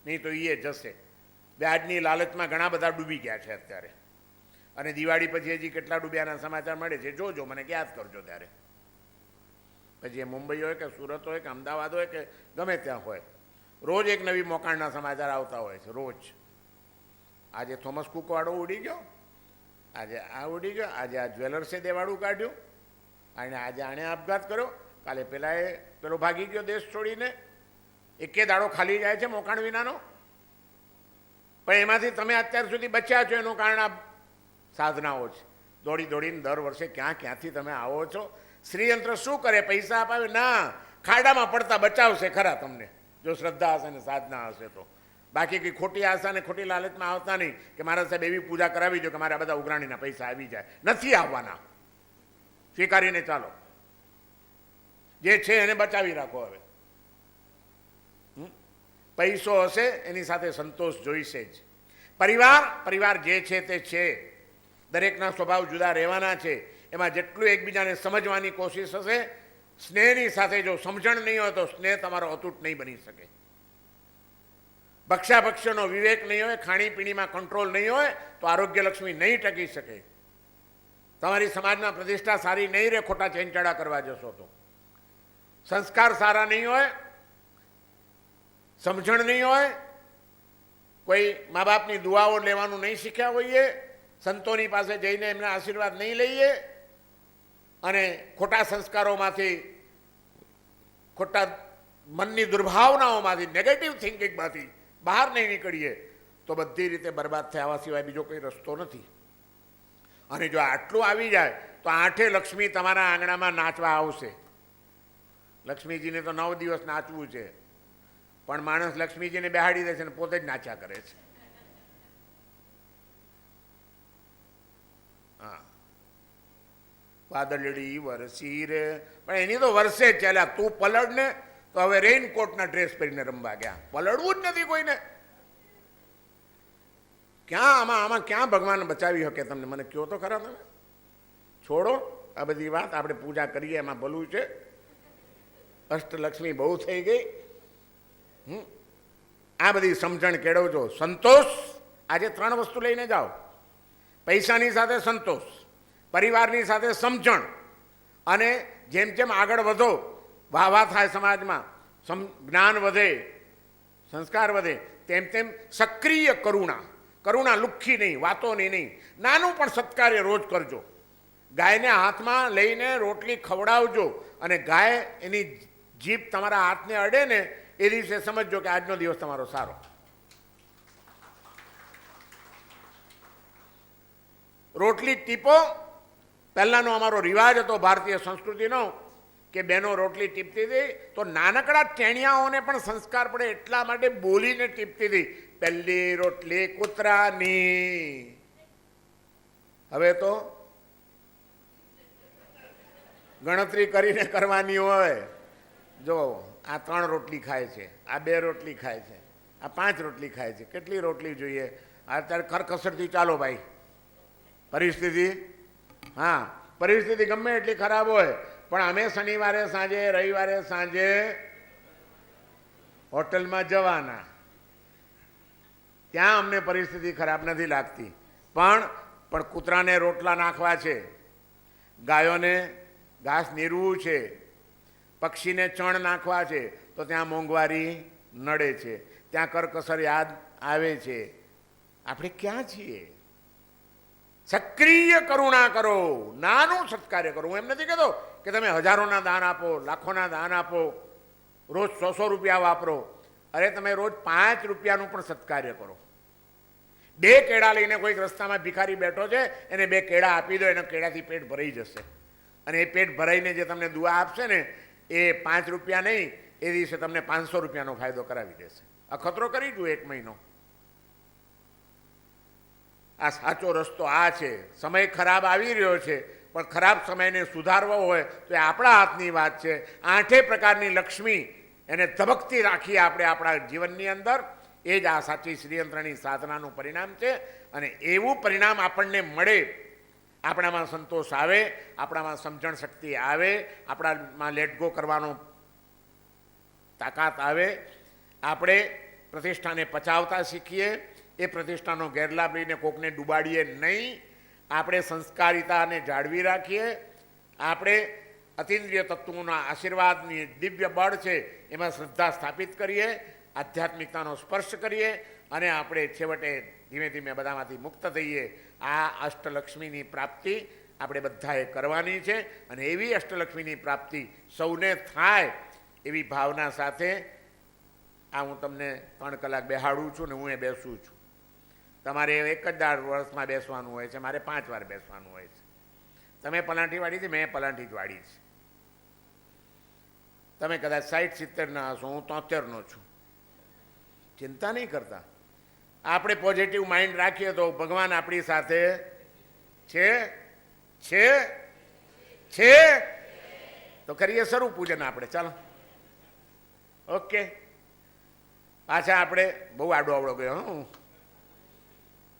નહીં તો એ જશે. વ્યાજની લાલચમાં ઘણા બધા ડૂબી ગયા છે અત્યારે, અને દિવાળી પછી હજી કેટલા ડૂબ્યાના સમાચાર મળે છે. જોજો, મને યાદ કરજો ત્યારે. પછી એ મુંબઈ હોય કે સુરત હોય કે અમદાવાદ હોય કે ગમે ત્યાં હોય, રોજ એક નવી મોકાણના સમાચાર આવતા હોય છે, રોજ. આજે થોમસ કુક વાળો ઉડી ગયો, આજે આ ઉડી ગયો, આજે આ જ્વેલર્સે દેવાળું કાઢ્યું, અને આજે આણે આપઘાત કર્યો, કાલે પેલો ભાગી ગયો દેશ છોડીને. એકે દાડો ખાલી જાય છે મોકાણ વિનાનો. પણ એમાંથી તમે અત્યાર સુધી બચ્યા છો એનું કારણ આ સાધનાઓ છે. દોડીને દર વર્ષે ક્યાંથી તમે આવો છો. શ્રીયંત્ર શું કરે? પૈસા અપાવે ના, ખાડામાં પડતા બચાવશે ખરા તમને, જો શ્રદ્ધા હશે ને સાધના હશે તો. બાકી કંઈ ખોટી આશા ને ખોટી લાલચમાં આવતા નહીં કે મારા સાહેબ એવી પૂજા કરાવી દો કે મારા બધા ઉઘરાણીના પૈસા આવી જાય. નથી આવવાના. સ્વીકારીને ચાલો. જે છે એને બચાવી રાખો. હવે પૈસો હશે એની સાથે સંતોષ જોઈશે જ. પરિવાર જે છે તે છે. દરેકના સ્વભાવ જુદા રહેવાના છે. એમાં જેટલું એકબીજાને સમજવાની કોશિશ હશે, સ્નેહની સાથે જો સમજણ નહીં હોય તો સ્નેહ તમારો અતૂટ નહીં બની શકે. ભક્ષ્યાભક્ષ્યનો વિવેક નહીં હોય, ખાણીપીણીમાં કંટ્રોલ નહીં હોય તો આરોગ્યલક્ષ્મી નહીં ટકી શકે. તમારી સમાજમાં પ્રતિષ્ઠા સારી નહીં રહે ખોટા ચેંચાડા કરવા જશો તો. સંસ્કાર સારા નહીં હોય, સમજણ નહીં હોય, કોઈ મા બાપની દુઆઓ લેવાનું નહીં શીખ્યા હોઈએ, સંતોની પાસે જઈને એમના આશીર્વાદ નહીં લઈએ, અને ખોટા સંસ્કારોમાંથી, ખોટા મનની દુર્ભાવનાઓમાંથી, નેગેટિવ થિંકિંગમાંથી બહાર નહીં નીકળીએ તો બધી રીતે બરબાદ થયા સિવાય બીજો કોઈ રસ્તો નથી. અને જો આટલું આવી જાય તો 8 લક્ષ્મી તમારા આંગણામાં નાચવા આવશે. લક્ષ્મીજીને તો 9 દિવસ નાચવું છે, પણ માણસ લક્ષ્મીજીને બેહાડી દે છે ને પોતે જ નાચ્યા કરે છે. હા, વાદળડી વરસી રે, પણ એની તો વરસે જ ચાલ્યા. તું પલડ ને તો હવે રેઇનકોટના ડ્રેસ પહેરીને રમવા ગયા. પલળવું જ નથી કોઈને. ક્યાં આમાં ક્યાં ભગવાન બચાવી શકે તમને? મને કહો તો ખરા તમે. છોડો આ બધી વાત, આપણે પૂજા કરીએ એમાં ભલું છે. અષ્ટલક્ષ્મી બહુ થઈ ગઈ. આ બધી સમજણ કેળવજો. સંતોષ, આજે 3 વસ્તુ લઈને જાઓ. પૈસાની સાથે સંતોષ, પરિવારની સાથે સમજણ, અને જેમ જેમ આગળ વધો, વાહ થાય સમાજમાં, જ્ઞાન વધે, સંસ્કાર વધે, તેમ તેમ સક્રિય કરુણા. કરુણા લુખ્ખી નહીં, વાતોની નહીં. નાનું પણ સત્કાર્ય રોજ કરજો. ગાયને હાથમાં લઈને રોટલી ખવડાવજો, અને ગાય એની જીભ તમારા હાથને અડે ને એ દિવસે સમજજો કે આજનો દિવસ તમારો સારો. રોટલી ટીપો. પહેલાંનો અમારો રિવાજ હતો ભારતીય સંસ્કૃતિનો કે બહેનો રોટલી ટીપતી હતી તો નાનકડા ટેણિયાઓને પણ સંસ્કાર પડે એટલા માટે બોલીને ટીપતી હતી, પહેલી રોટલી કૂતરાની. હવે તો ગણતરી કરીને કરવાની હોય. જો આ 3 રોટલી ખાય છે, આ 2 રોટલી ખાય છે, આ 5 રોટલી ખાય છે, કેટલી રોટલી જોઈએ? અત્યારે ખરખસરથી ચાલો ભાઈ. પરિસ્થિતિ, હા, પરિસ્થિતિ ગમે એટલી ખરાબ હોય, પણ અમે શનિવારે સાંજે, રવિવારે સાંજે હોટલમાં જવાના. ત્યાં અમને પરિસ્થિતિ ખરાબ નથી લાગતી. પણ કૂતરાને રોટલા નાખવા છે, ગાયોને ઘાસ નીરવું છે, પક્ષીને ચણ નાખવા છે, તો ત્યાં મોંઘવારી નડે છે, ત્યાં કરકસર યાદ આવે છે. આપણે ક્યાં છીએ? સક્રિય કરુણા કરો, નાનું સત્કાર્ય કરો. હું એમ નથી કહેતો કે તમે હજારોના દાન આપો, લાખોના દાન આપો, રોજ 100 રૂપિયા વાપરો. અરે તમે રોજ 5 રૂપિયાનું પણ સત્કાર્ય કરો. 2 કેળા લઈને કોઈક રસ્તામાં ભિખારી બેઠો છે, એને 2 કેળા આપી દો, એના કેળાથી પેટ ભરાઈ જશે. અને એ પેટ ભરાઈને જે તમને દુઆ આપશે ને એ 5 રૂપિયા નહીં, એ દિવસે તમને 500 રૂપિયાનો ફાયદો કરાવી દેશે. અખતરો કરી જુઓ 1 મહિનો. આ સાચો રસ્તો આ છે. સમય ખરાબ આવી રહ્યો છે, પણ ખરાબ સમયને સુધારવો હોય તો એ આપણા હાથની વાત છે. 8 પ્રકારની લક્ષ્મી એને ધબકતી રાખીએ આપણે આપણા જીવનની અંદર. એ જ આ સાચી શ્રીયંત્રની સાધનાનું પરિણામ છે. અને એવું પરિણામ આપણને મળે, આપણામાં સંતોષ આવે, આપણામાં સમજણ શક્તિ આવે, આપણામાં લેટ ગો કરવાનો તાકાત આવે, આપણે પ્રતિષ્ઠાને પચાવતા શીખીએ, એ પ્રતિષ્ઠાનો ગેરલાભ લઈને કોકને ડૂબાડીએ નહીં, આપણે સંસ્કારિતાને જાળવી રાખીએ, આપણે અતિન્દ્રિય તત્વોના આશીર્વાદની દિવ્ય બળ છે એમાં શ્રદ્ધા સ્થાપિત કરીએ, આધ્યાત્મિકતાનો સ્પર્શ કરીએ, અને આપણે છેવટે ધીમે ધીમે બધામાંથી મુક્ત થઈએ. આ અષ્ટલક્ષ્મીની પ્રાપ્તિ આપણે બધાએ કરવાની છે. અને એવી અષ્ટલક્ષ્મીની પ્રાપ્તિ સૌને થાય એવી ભાવના સાથે આ હું તમને 3 કલાક બેહાડું છું ને હું એ બેસું છું. તમારે એક જ વર્ષમાં બેસવાનું હોય છે, મારે 5 વાર બેસવાનું હોય છે. તમે પલાંઠી વાળી છે, મેં પલાંઠી જ વાળી છે. તમે કદાચ 60-70 હશો, હું 73નો છું. ચિંતા નહીં કરતા. આપણે પોઝિટિવ માઇન્ડ રાખીએ તો ભગવાન આપણી સાથે છે. તો કરીએ શરૂ પૂજન આપણે. ચાલો, ઓકે. પાછા આપણે બહુ આડો આવડો ગયો, હું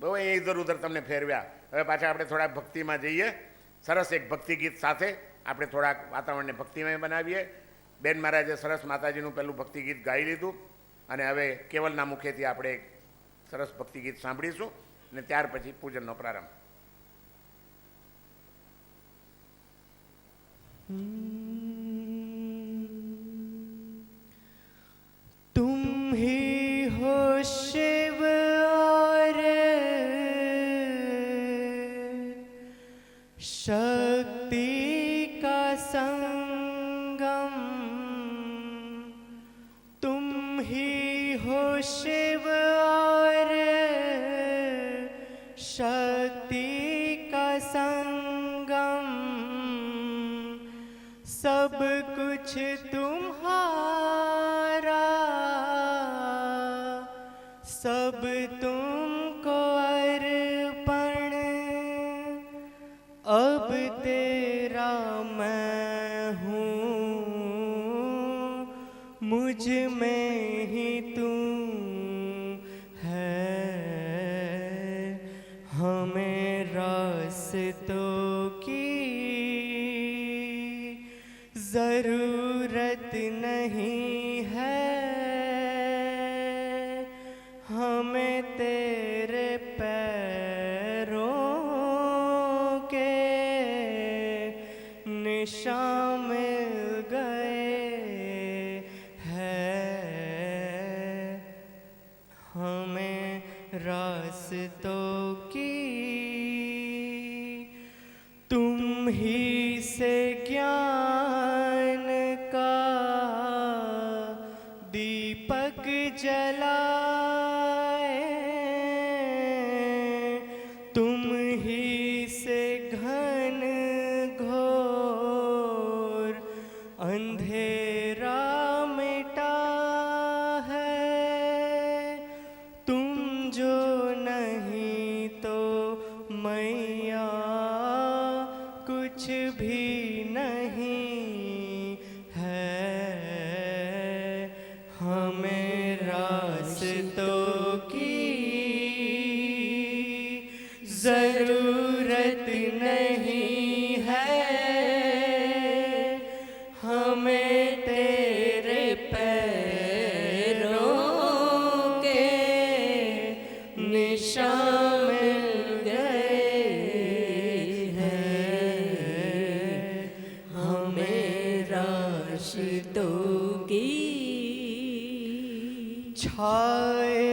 બહુ ઇધર ઉધર તમને ફેરવ્યા. હવે પાછા આપણે થોડાક ભક્તિમાં જઈએ. સરસ એક ભક્તિ ગીત સાથે આપણે થોડાક વાતાવરણને ભક્તિમય બનાવીએ. બેન મહારાજે સરસ માતાજીનું પહેલું ભક્તિ ગીત ગાઈ લીધું, અને હવે કેવલના મુખેથી આપણે એક સરસ ભક્તિ ગીત સાંભળીશું, અને ત્યાર પછી પૂજનનો પ્રારંભ. तुम ही हो शिव और शक्ति तुम ही हो शिव और शक्ति का संगम, सब कुछ तुम्हारा, सब तुमको अर्पण, अब तेरा मैं हूँ, मुझ में ही तू है, हमें रास्तों की जरूरत नहीं है, हमें तेरे पैरों के निशान मिल गए हैं, हमें रास्तों की तुम ही से ज्ञान का दीपक जलाए, तुम ही से घन घोर अंधेरा मिटा है, तुम जो नहीं तो मैया कुछ भी नहीं है, हमें रास्तों की जरूरत नहीं है, हमें तेरे पैरों के निशान मिल गए हैं, हमें रास्तों की छाए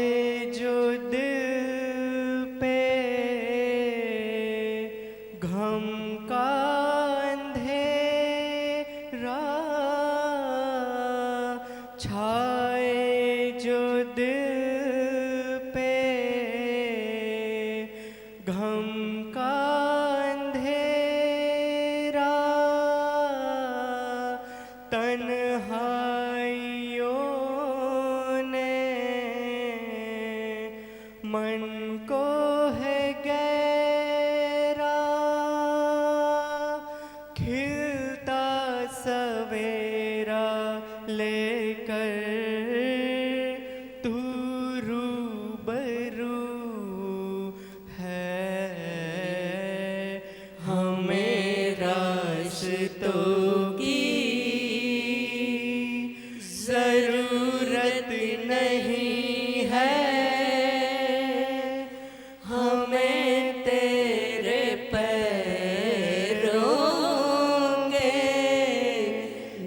जो दिल पे घम का अंधेरा, छाए जो दिल पे घम का अंधेरा, तन्हाइयों ने मन को है गहरा, खिलता सवेरा लेकर तू रूबरू है, हमें रास्तों की जरूरत नहीं है, हमें तेरे पैरों के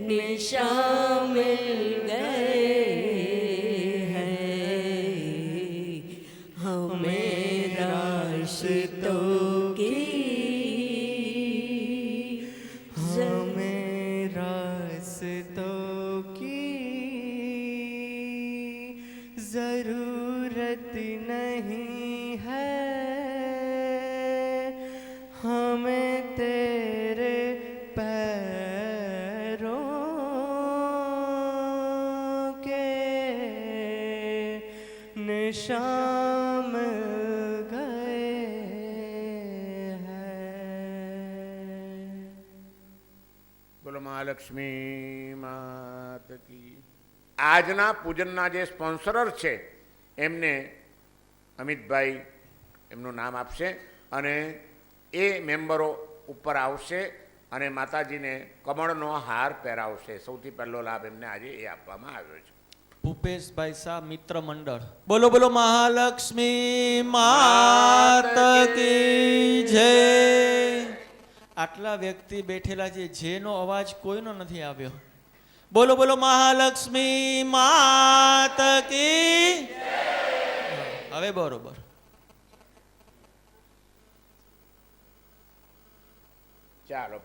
निशान मिल गए हैं, हमें रास्तों की हमें रास्तों की जरूरत नहीं है, हमें तेरे पैरों के निशान मिल गए हैं। બોલો મહાલક્ષ્મી માત કી। આજના પૂજનના જે સ્પોન્સરર છે એમને અમિતભાઈ એમનું નામ આપશે અને એ મેમ્બરો ઉપર આવશે અને માતાજીને કમળનો હાર પહેરાવશે। સૌથી પહેલો લાભ એમને આજે એ આપવામાં આવ્યો છે। ભૂપેશભાઈ શાહ મિત્ર મંડળ। બોલો બોલો મહાલક્ષ્મી માત કી જય। આટલા વ્યક્તિ બેઠેલા છે જેનો અવાજ કોઈનો નથી આવ્યો। બોલો બોલો મહાલક્ષ્મી માત કી હવે બરોબર। ચાલો